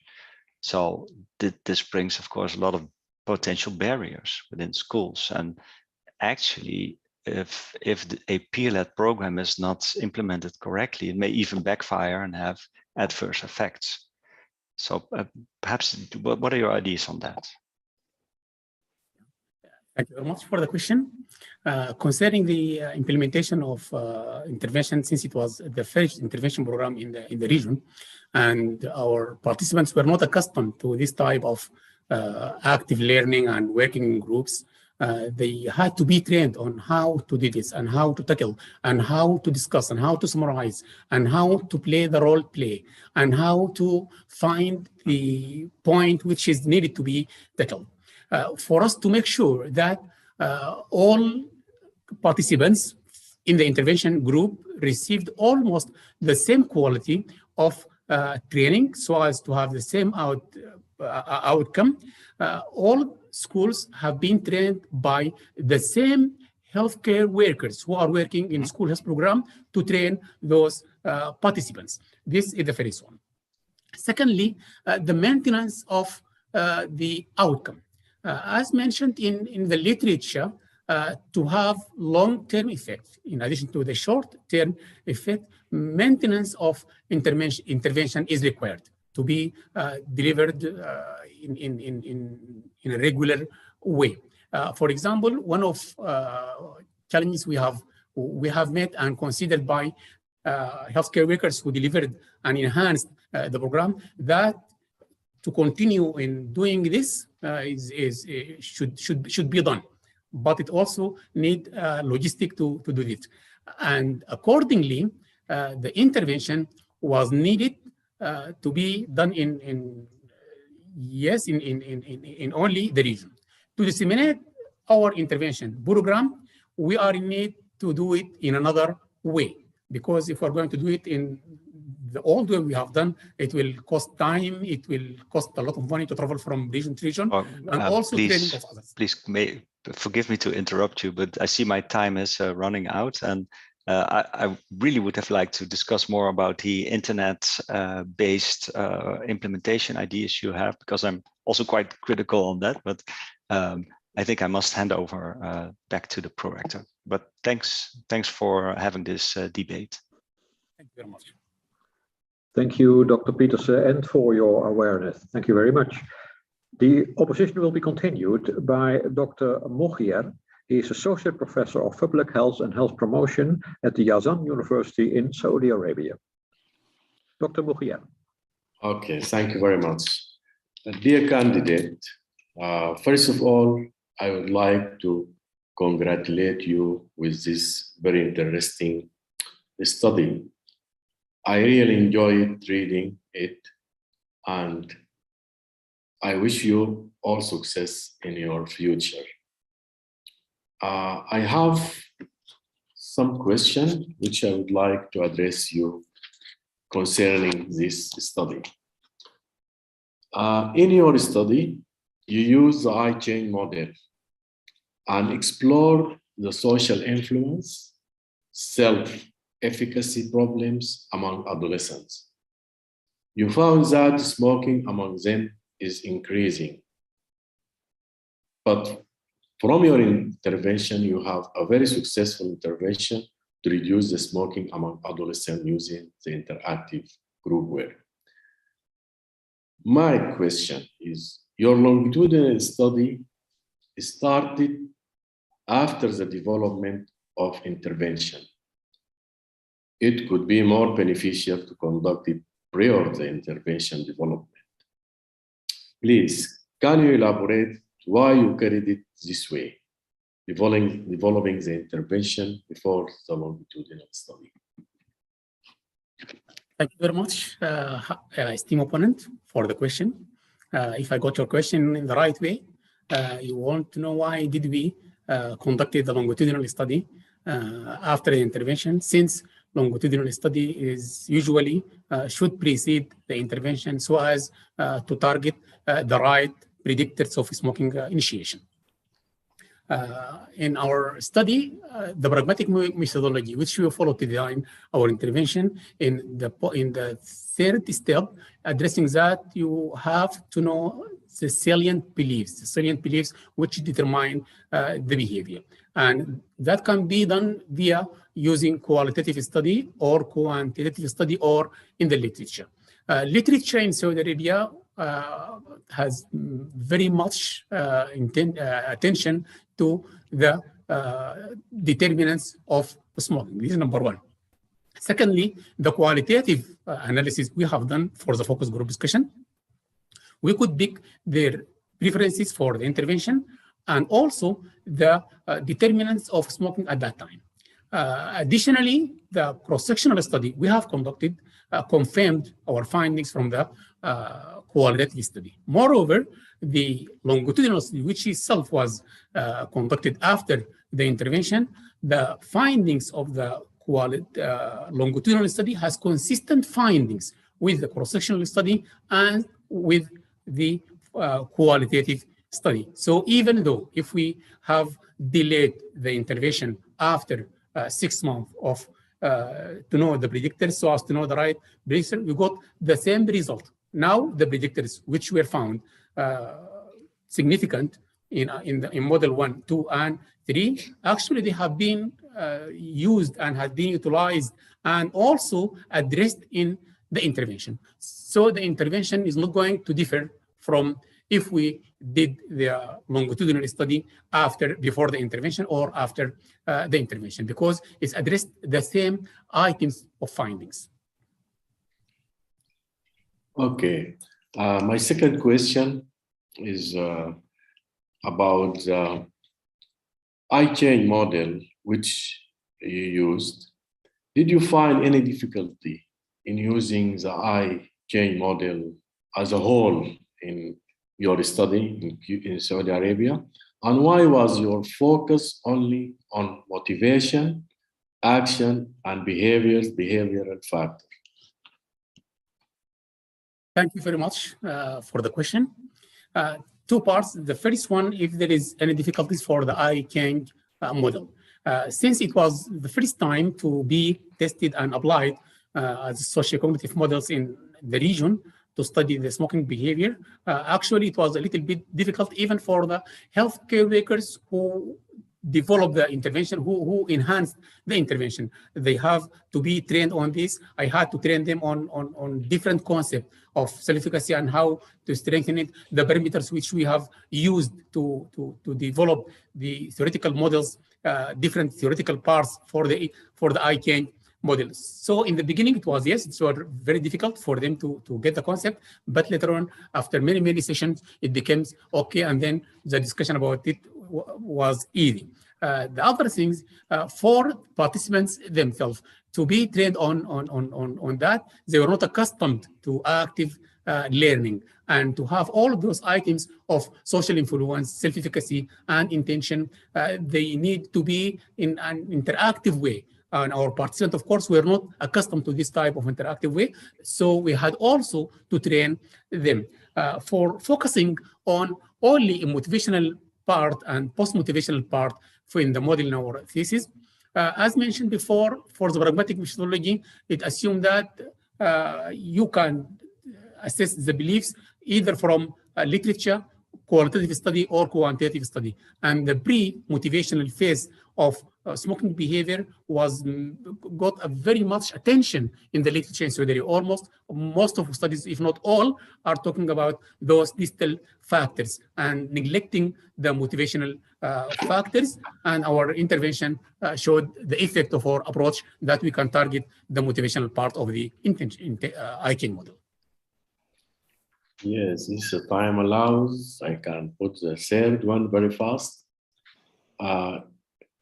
So this brings, of course, a lot of potential barriers within schools. And actually, if a peer-led program is not implemented correctly, it may even backfire and have adverse effects. So perhaps, what are your ideas on that? Thank you very much for the question. Concerning the implementation of intervention, since it was the first intervention program in the region, and our participants were not accustomed to this type of active learning and working in groups, they had to be trained on how to do this and how to tackle and how to discuss and how to summarize and how to play the role play and how to find the point which is needed to be tackled. For us to make sure that all participants in the intervention group received almost the same quality of training so as to have the same outcome. All schools have been trained by the same healthcare workers who are working in school health program to train those participants. This is the first one. Secondly, the maintenance of the outcome. As mentioned in the literature, to have long-term effect, in addition to the short-term effect, maintenance of intervention is required to be delivered in a regular way. For example, one of challenges we have met and considered by healthcare workers who delivered and enhanced the program, that to continue in doing this should be done, but it also need logistic to do it. And accordingly, the intervention was needed to be done in only the region. To disseminate our intervention program, we are in need to do it in another way, because if we're going to do it in the old way we have done, it will cost time, it will cost a lot of money to travel from region to region, and also training of others. Please, forgive me to interrupt you, but I see my time is running out, and I really would have liked to discuss more about the internet-based implementation ideas you have, because I'm also quite critical on that, but I think I must hand over back to the prorector. But thanks for having this debate. Thank you very much. Thank you, Dr. Pieterse, and for your awareness. Thank you very much. The opposition will be continued by Dr. Mogier. He is Associate Professor of Public Health and Health Promotion at the Yazan University in Saudi Arabia. Dr. Mogier. Okay, thank you very much. Dear candidate, first of all, I would like to congratulate you with this very interesting study. I really enjoyed reading it, and I wish you all success in your future. I have some questions which I would like to address you concerning this study. In your study, you use the I-chain model and explore the social influence, self-efficacy problems among adolescents. You found that smoking among them is increasing. But from your intervention, you have a very successful intervention to reduce the smoking among adolescents using the interactive group work. My question is, your longitudinal study started after the development of intervention. It could be more beneficial to conduct it prior to the intervention development. Please, can you elaborate why you carried it this way, developing the intervention before the longitudinal study? Thank you very much, esteemed opponent, for the question. If I got your question in the right way, you want to know why did we conducted the longitudinal study after the intervention, since longitudinal study is usually should precede the intervention so as to target the right predictors of smoking initiation. In our study, the pragmatic methodology which we follow to design our intervention in the third step, addressing that you have to know the salient beliefs which determine the behavior. And that can be done via using qualitative study or quantitative study or in the literature. Literature in Saudi Arabia has very much attention to the determinants of smoking. This is number one. Secondly, the qualitative analysis we have done for the focus group discussion, we could pick their preferences for the intervention, and also the determinants of smoking at that time. Additionally, the cross-sectional study we have conducted confirmed our findings from the qualitative study. Moreover, the longitudinal study, which itself was conducted after the intervention, the findings of the longitudinal study has consistent findings with the cross-sectional study and with the qualitative study. So even though if we have delayed the intervention after 6 months of to know the predictors, so as to know the right predictor, we got the same result. Now the predictors which were found significant in model 1, 2, and 3, actually they have been used and have been utilized and also addressed in the intervention. So the intervention is not going to differ from if we did the longitudinal study before the intervention or after the intervention, because it's addressed the same items of findings. Okay, my second question is about the eye change model which you used. Did you find any difficulty in using the eye change model as a whole in your study in Saudi Arabia? And why was your focus only on motivation, action, and behavioral factors? Thank you very much for the question. 2 parts. The first one, if there is any difficulties for the eye change model. Since it was the first time to be tested and applied as socio-cognitive models in the region to study the smoking behavior, actually it was a little bit difficult even for the healthcare workers who develop the intervention, who enhance the intervention. They have to be trained on this. I had to train them on different concepts of self-efficacy and how to strengthen it, the parameters which we have used to develop the theoretical models, different theoretical parts for the eye change models. So in the beginning, it was, yes, it was very difficult for them to get the concept, but later on, after many sessions, it becomes okay, and then the discussion about it was easy. The other things for participants themselves to be trained on that, they were not accustomed to active learning and to have all of those items of social influence, self-efficacy, and intention. They need to be in an interactive way. And our participants, of course, were not accustomed to this type of interactive way. So we had also to train them for focusing on only a motivational part and post-motivational part in the model in our thesis. As mentioned before, for the pragmatic methodology, it assumed that you can assess the beliefs either from literature, qualitative study, or quantitative study. And the pre-motivational phase of smoking behavior got a very much attention in the literature in Saudi Arabia. Most of the studies, if not all, are talking about those distal factors and neglecting the motivational factors. And our intervention showed the effect of our approach that we can target the motivational part of the eye change model. Yes, if the time allows, I can put the third one very fast.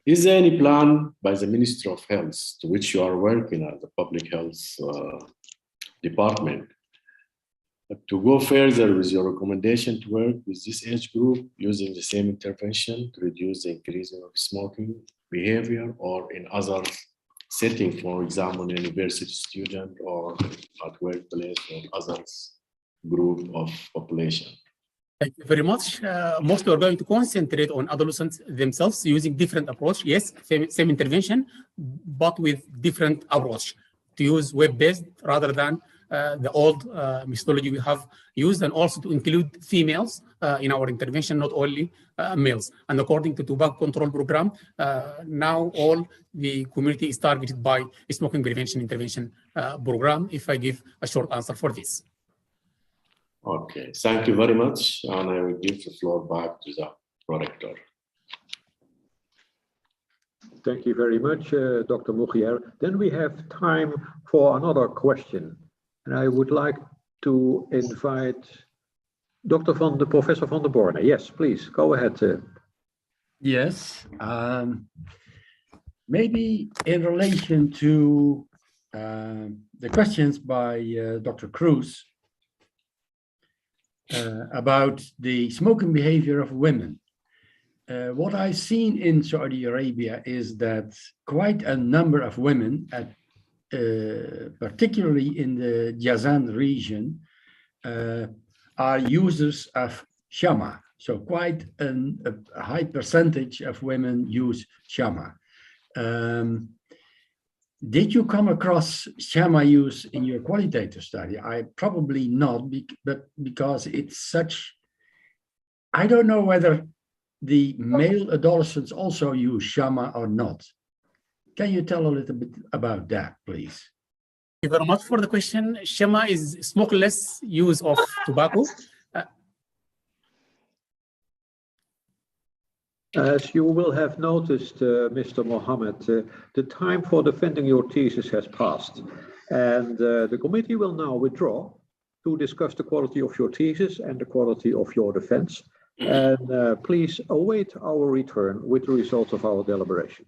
Is there any plan by the Ministry of Health, to which you are working at the Public Health Department, to go further with your recommendation to work with this age group using the same intervention to reduce the increasing of smoking behavior, or in other settings, for example, university student or at workplace or others group of population? Thank you very much. Mostly we're going to concentrate on adolescents themselves using different approach. Yes, same intervention, but with different approach to use web-based rather than the old methodology we have used, and also to include females in our intervention, not only males. And according to tobacco control program, now all the community is targeted by a smoking prevention intervention program, if I give a short answer for this. Okay, thank you very much. And I will give the floor back to the prorector. Thank you very much, Dr. Mougier. Then we have time for another question. And I would like to invite Professor van der Borne. Yes, please, go ahead. Yes, maybe in relation to the questions by Dr. Cruz about the smoking behavior of women. What I've seen in Saudi Arabia is that quite a number of women, particularly in the Jazan region, are users of shama. So quite a high percentage of women use shama. Did you come across shama use in your qualitative study? I probably not, but because it's such, I don't know whether the male adolescents also use shama or not. Can you tell a little bit about that, please? Thank you very much for the question. Shama is smokeless use of tobacco. As you will have noticed, Mr. Mohammed, the time for defending your thesis has passed, and the committee will now withdraw to discuss the quality of your thesis and the quality of your defense. And please await our return with the results of our deliberation.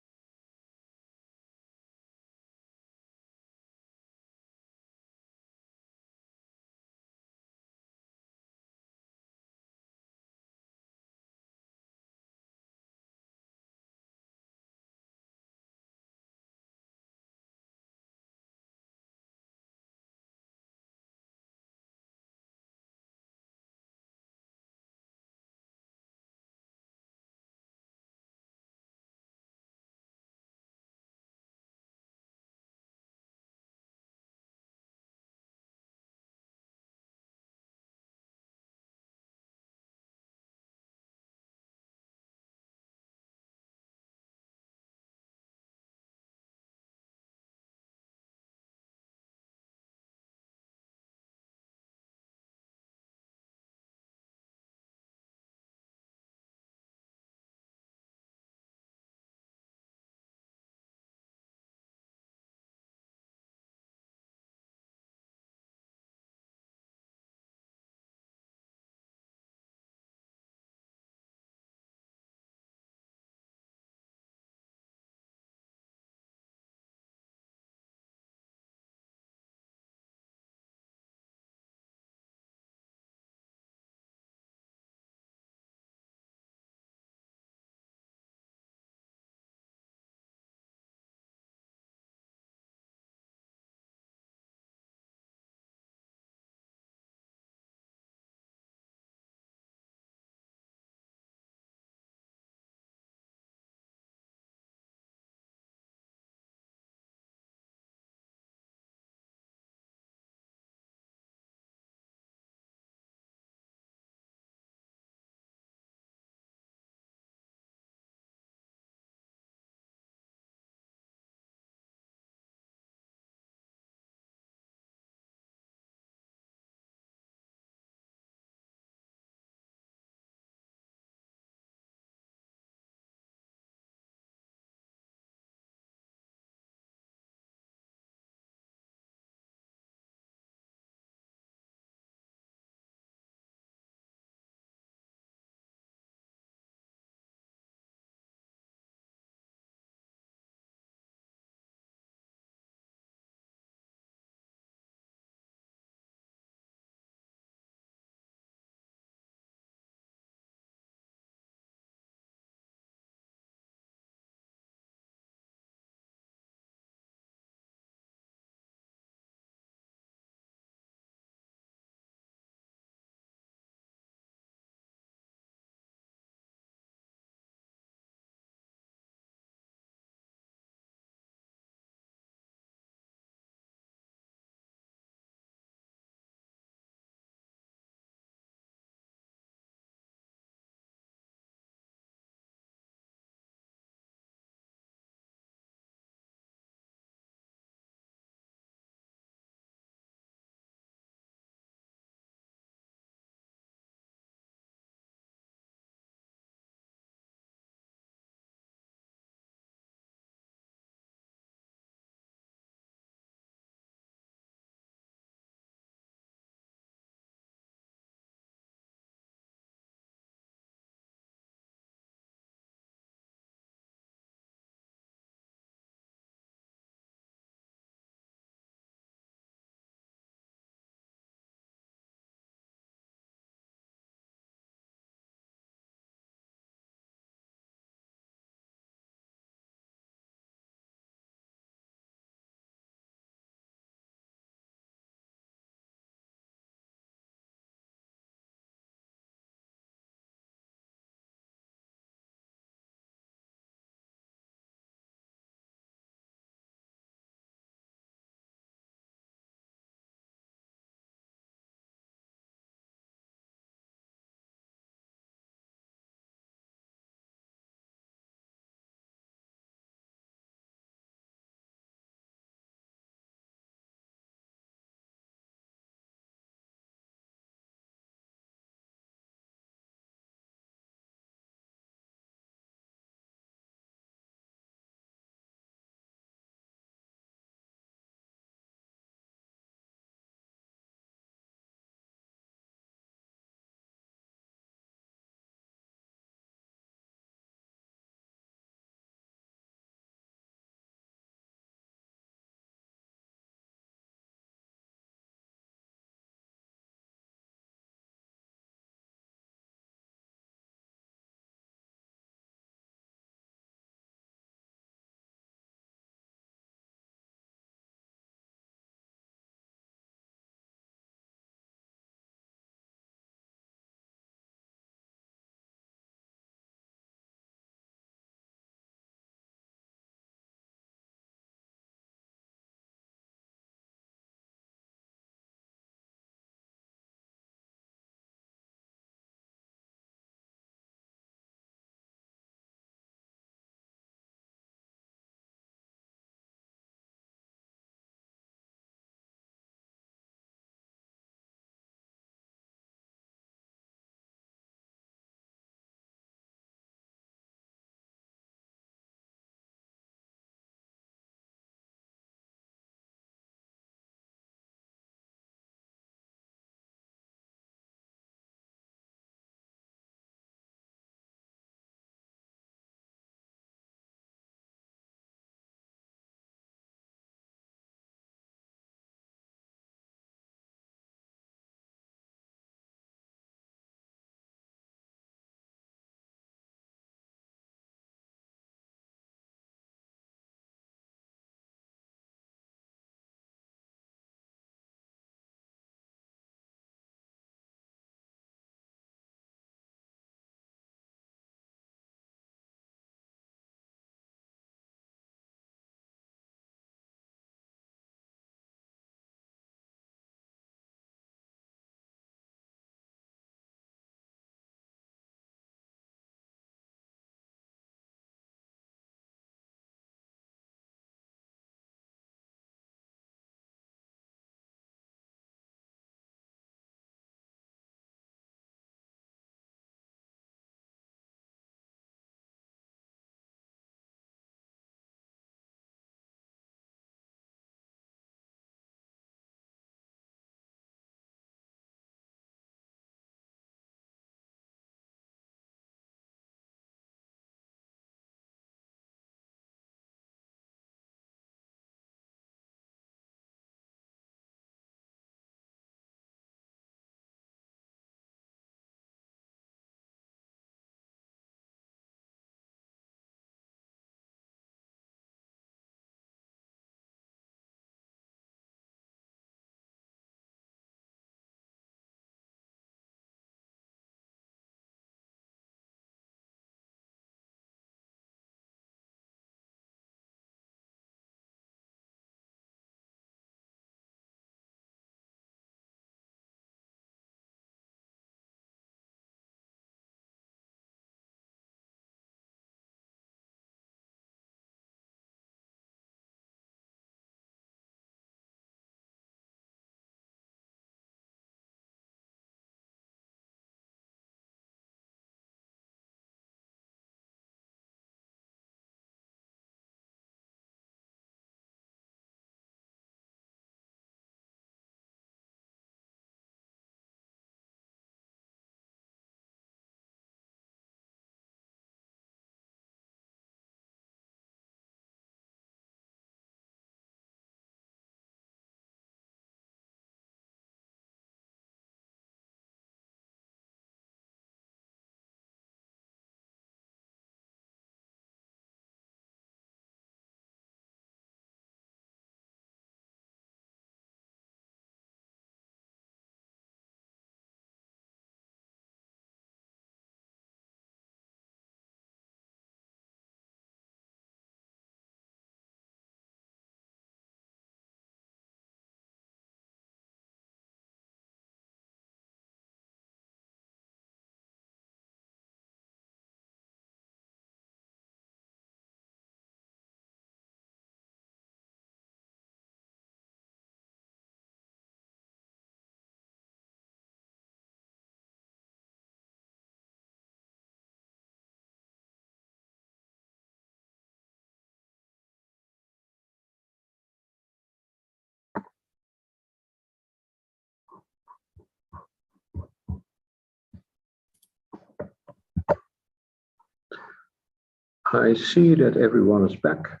I see that everyone is back.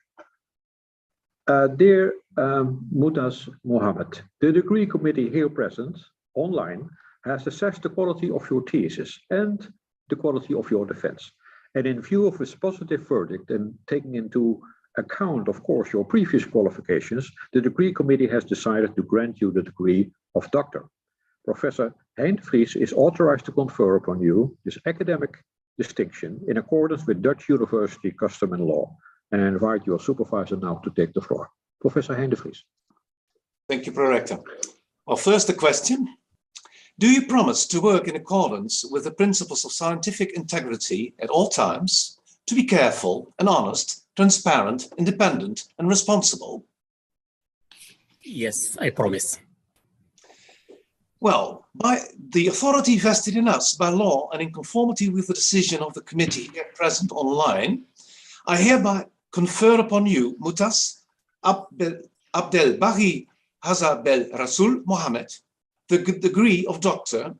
Dear Mutaz Mohammed, the degree committee here present online has assessed the quality of your thesis and the quality of your defense. And in view of this positive verdict and taking into account, of course, your previous qualifications, the degree committee has decided to grant you the degree of doctor. Professor Hein de Vries is authorized to confer upon you this academic distinction in accordance with Dutch University custom and law. And I invite your supervisor now to take the floor. Professor Hein de Vries. Thank you, Prorector. Well, first the question. Do you promise to work in accordance with the principles of scientific integrity at all times, to be careful and honest, transparent, independent, and responsible? Yes, I promise. Well, by the authority vested in us by law and in conformity with the decision of the committee here present online, I hereby confer upon you, Mutaz Abdelbagi Hasabelrasoul Mohammed, the degree of doctor,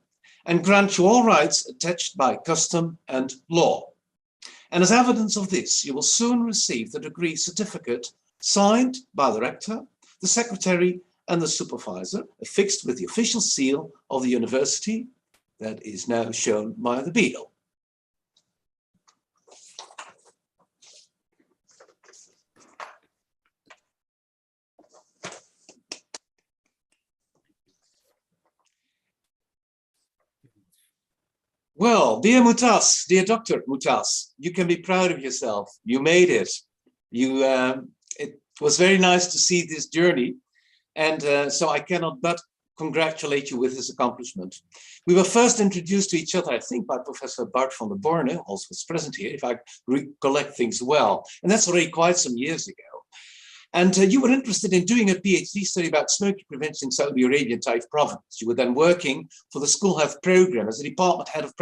and grant you all rights attached by custom and law. And as evidence of this, you will soon receive the degree certificate signed by the rector, the secretary, and the supervisor, affixed with the official seal of the university that is now shown by the beadle. Well, dear Mutaz, dear Dr. Mutaz, you can be proud of yourself. You made it. It was very nice to see this journey. And so I cannot but congratulate you with this accomplishment. We were first introduced to each other, I think, by Professor Bart van der Borne, also was present here, if I recollect things well. And that's already quite some years ago. And you were interested in doing a PhD study about smoking prevention in Saudi Arabian type province. You were then working for the school health program as a department head of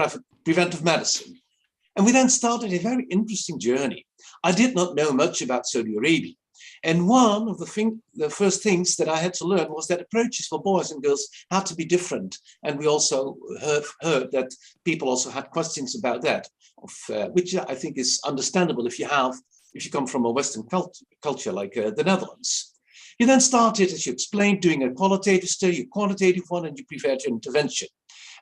preventive medicine. And we then started a very interesting journey. I did not know much about Saudi Arabia. And one of the first things that I had to learn was that approaches for boys and girls had to be different. And we also heard that people also had questions about that, which I think is understandable if you come from a Western culture like the Netherlands. You then started, as you explained, doing a qualitative study, a quantitative one, and you prepared your intervention.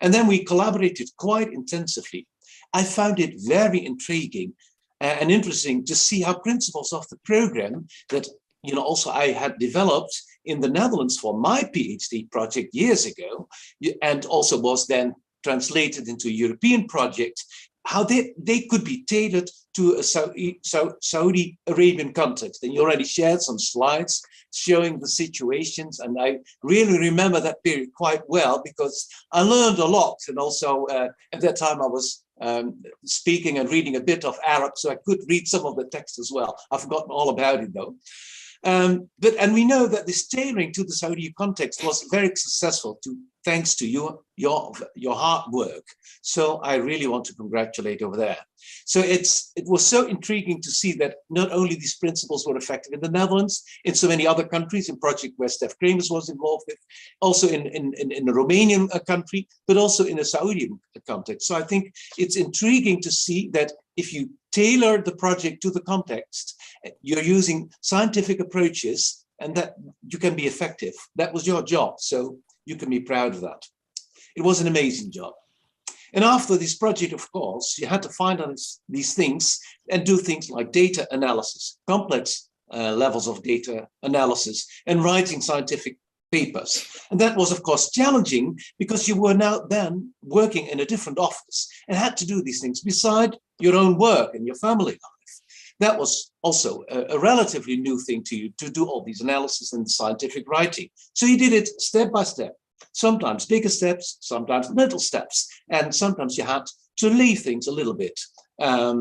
And then we collaborated quite intensively. I found it very intriguing and interesting to see how principles of the program that also I had developed in the Netherlands for my PhD project years ago, and also was then translated into a European project, how they could be tailored to a Saudi Arabian context. And you already shared some slides showing the situations. And I really remember that period quite well because I learned a lot. And also at that time I was speaking and reading a bit of Arab, so I could read some of the text as well. I've forgotten all about it though. And we know that this tailoring to the Saudi context was very successful thanks to your hard work. So I really want to congratulate over there. So it was so intriguing to see that not only these principles were effective in the Netherlands, in so many other countries, in project where Stef Kremers was involved with, also in the Romanian country, but also in the Saudi context. So I think it's intriguing to see that if you tailor the project to the context, you're using scientific approaches and that you can be effective. That was your job, so you can be proud of that. It was an amazing job. And after this project, of course, you had to find out these things and do things like data analysis, complex levels of data analysis, and writing scientific papers. And that was, of course, challenging because you were now then working in a different office and had to do these things beside your own work and your family life. That was also a relatively new thing to you, to do all these analysis and scientific writing. So you did it step by step, sometimes bigger steps, sometimes little steps, and sometimes you had to leave things a little bit. I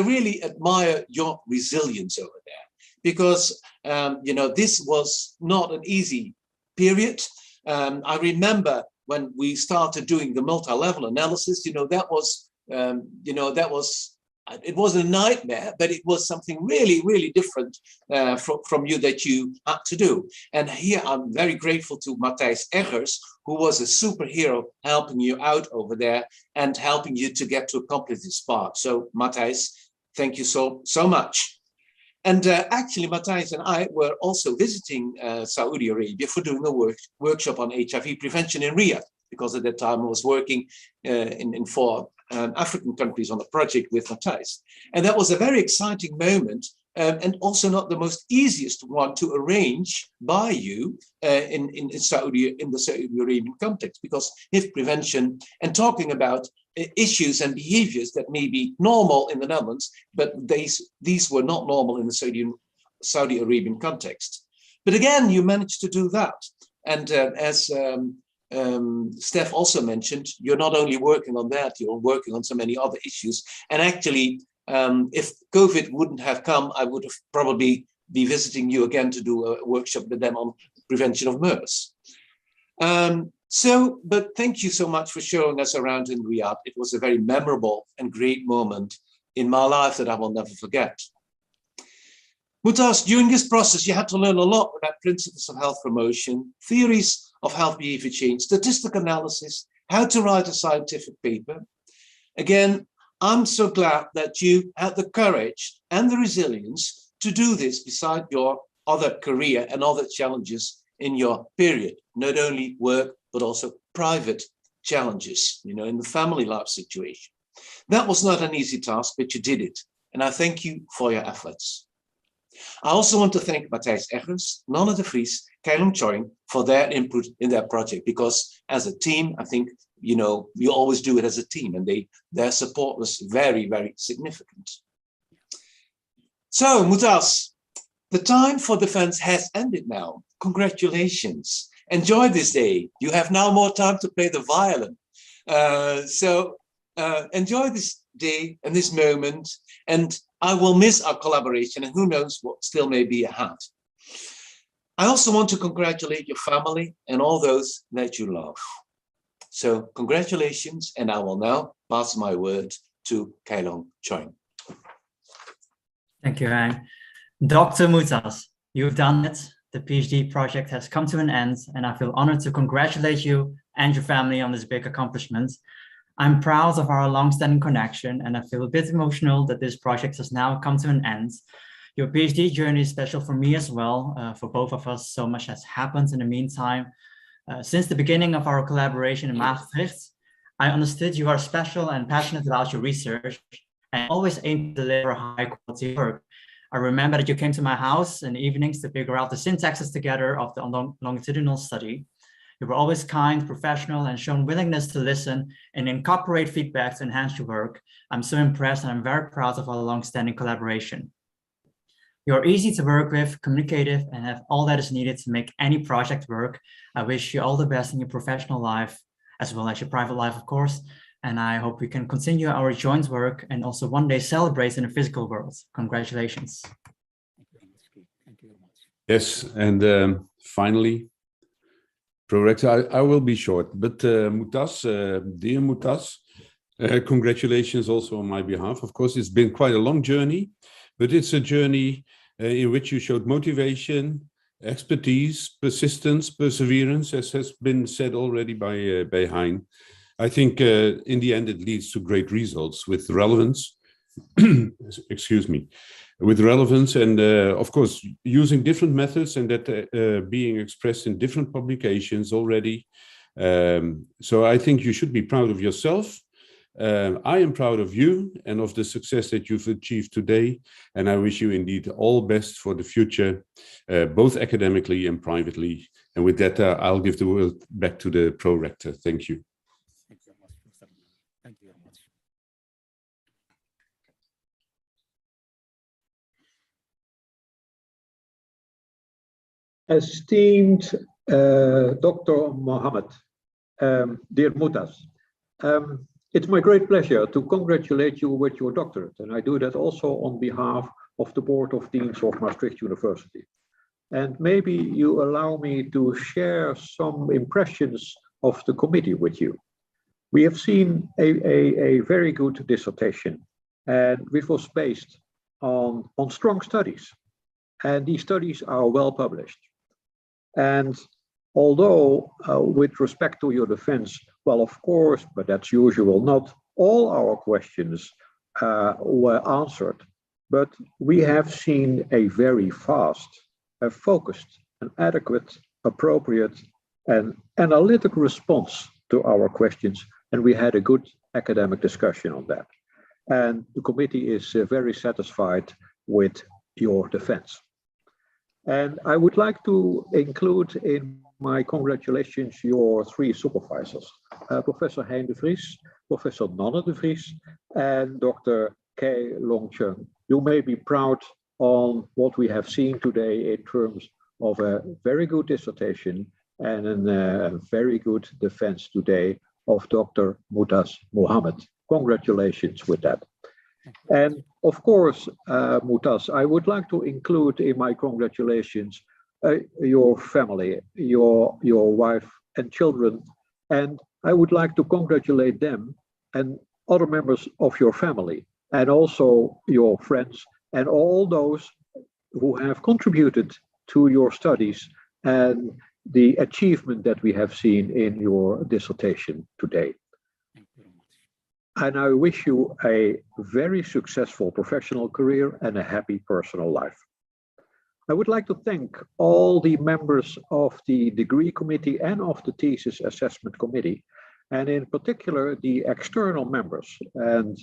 really admire your resilience over there because, this was not an easy period. I remember when we started doing the multi-level analysis, that was it wasn't a nightmare, but it was something really, really different from you that you had to do. And here I'm very grateful to Mutaz Eggers, who was a superhero helping you out over there and helping you to get to accomplish this part. So Mutaz, thank you so much. And actually, Mutaz and I were also visiting Saudi Arabia for doing a workshop on HIV prevention in Riyadh, because at that time I was working in 4 African countries on a project with Mutaz. And that was a very exciting moment, and also not the most easiest one to arrange by you in the Saudi Arabian context, because HIV prevention and talking about issues and behaviors that may be normal in the Netherlands, but these were not normal in the Saudi Arabian context. But again, you managed to do that. And as Steph also mentioned, you're not only working on that, you're working on so many other issues. And actually, if COVID wouldn't have come, I would have probably be visiting you again to do a workshop with them on prevention of MERS. But thank you so much for showing us around in Riyadh. It was a very memorable and great moment in my life that I will never forget. Mutaz, during this process, you had to learn a lot about principles of health promotion, theories of health behavior change, statistical analysis, how to write a scientific paper. Again, I'm so glad that you had the courage and the resilience to do this beside your other career and other challenges in your period, not only work, but also private challenges, you know, in the family life situation. That was not an easy task, but you did it. And I thank you for your efforts. I also want to thank Mutaz Eggers, Nonne de Vries, Keilong Choing for their input in their project, because as a team, I think, you know, you always do it as a team, and their support was very, very significant. So, Mutaz, the time for defense has ended now. Congratulations. Enjoy this day. You have now more time to play the violin. Enjoy this day and this moment, and I will miss our collaboration, and who knows what still may be ahead. I also want to congratulate your family and all those that you love. So congratulations, and I will now pass my word to Keilong Choing. Thank you, Hein. Dr. Mutaz, you've done it. The PhD project has come to an end, and I feel honored to congratulate you and your family on this big accomplishment. I'm proud of our long-standing connection, and I feel a bit emotional that this project has now come to an end. Your PhD journey is special for me as well. For both of us, so much has happened in the meantime. Since the beginning of our collaboration in Maastricht, I understood you are special and passionate about your research and always aim to deliver high quality work. I remember that you came to my house in the evenings to figure out the syntaxes together of the longitudinal study. You were always kind, professional, and shown willingness to listen and incorporate feedback to enhance your work. I'm so impressed, and I'm very proud of our long-standing collaboration. You're easy to work with, communicative, and have all that is needed to make any project work. I wish you all the best in your professional life, as well as your private life, of course. And I hope we can continue our joint work and also one day celebrate in the physical world. Congratulations. Thank you very much. Yes, and finally, Prorector, I will be short, but Mutaz, dear Mutaz, congratulations also on my behalf. Of course, it's been quite a long journey, but it's a journey in which you showed motivation, expertise, persistence, perseverance, as has been said already by Hein. I think in the end, it leads to great results with relevance, excuse me, with relevance and of course, using different methods and that being expressed in different publications already. So I think you should be proud of yourself. I am proud of you and of the success that you've achieved today. And I wish you indeed all best for the future, both academically and privately. And with that, I'll give the word back to the Prorector. Thank you. Thank you very much, Professor. Thank you very much. Esteemed Dr. Mohammed, dear Mutaz, it's my great pleasure to congratulate you with your doctorate, and I do that also on behalf of the Board of Deans of Maastricht University. And maybe you allow me to share some impressions of the committee with you. We have seen a very good dissertation, and which was based on strong studies. And these studies are well published. And although with respect to your defense, well, of course, but that's usual, not all our questions were answered, but we have seen a very fast, focused, and adequate, appropriate, and analytical response to our questions, and we had a good academic discussion on that. And the committee is very satisfied with your defense. And I would like to include in my congratulations your three supervisors, Professor Hein de Vries, Professor Nanne de Vries, and Dr. K. Long-Chung. You may be proud on what we have seen today in terms of a very good dissertation and a very good defense today of Dr. Mutaz Mohammed. Congratulations with that. And of course, Mutaz, I would like to include in my congratulations your family, your wife and children, and I would like to congratulate them and other members of your family, and also your friends and all those who have contributed to your studies and the achievement that we have seen in your dissertation today. And I wish you a very successful professional career and a happy personal life. I would like to thank all the members of the degree committee and of the thesis assessment committee, and in particular the external members. And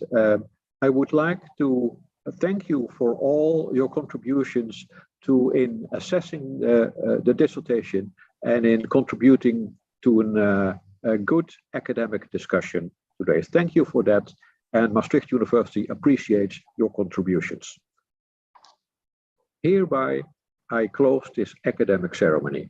I would like to thank you for all your contributions in assessing the dissertation and in contributing to a good academic discussion today. Thank you for that, and Maastricht University appreciates your contributions. Hereby, I close this academic ceremony.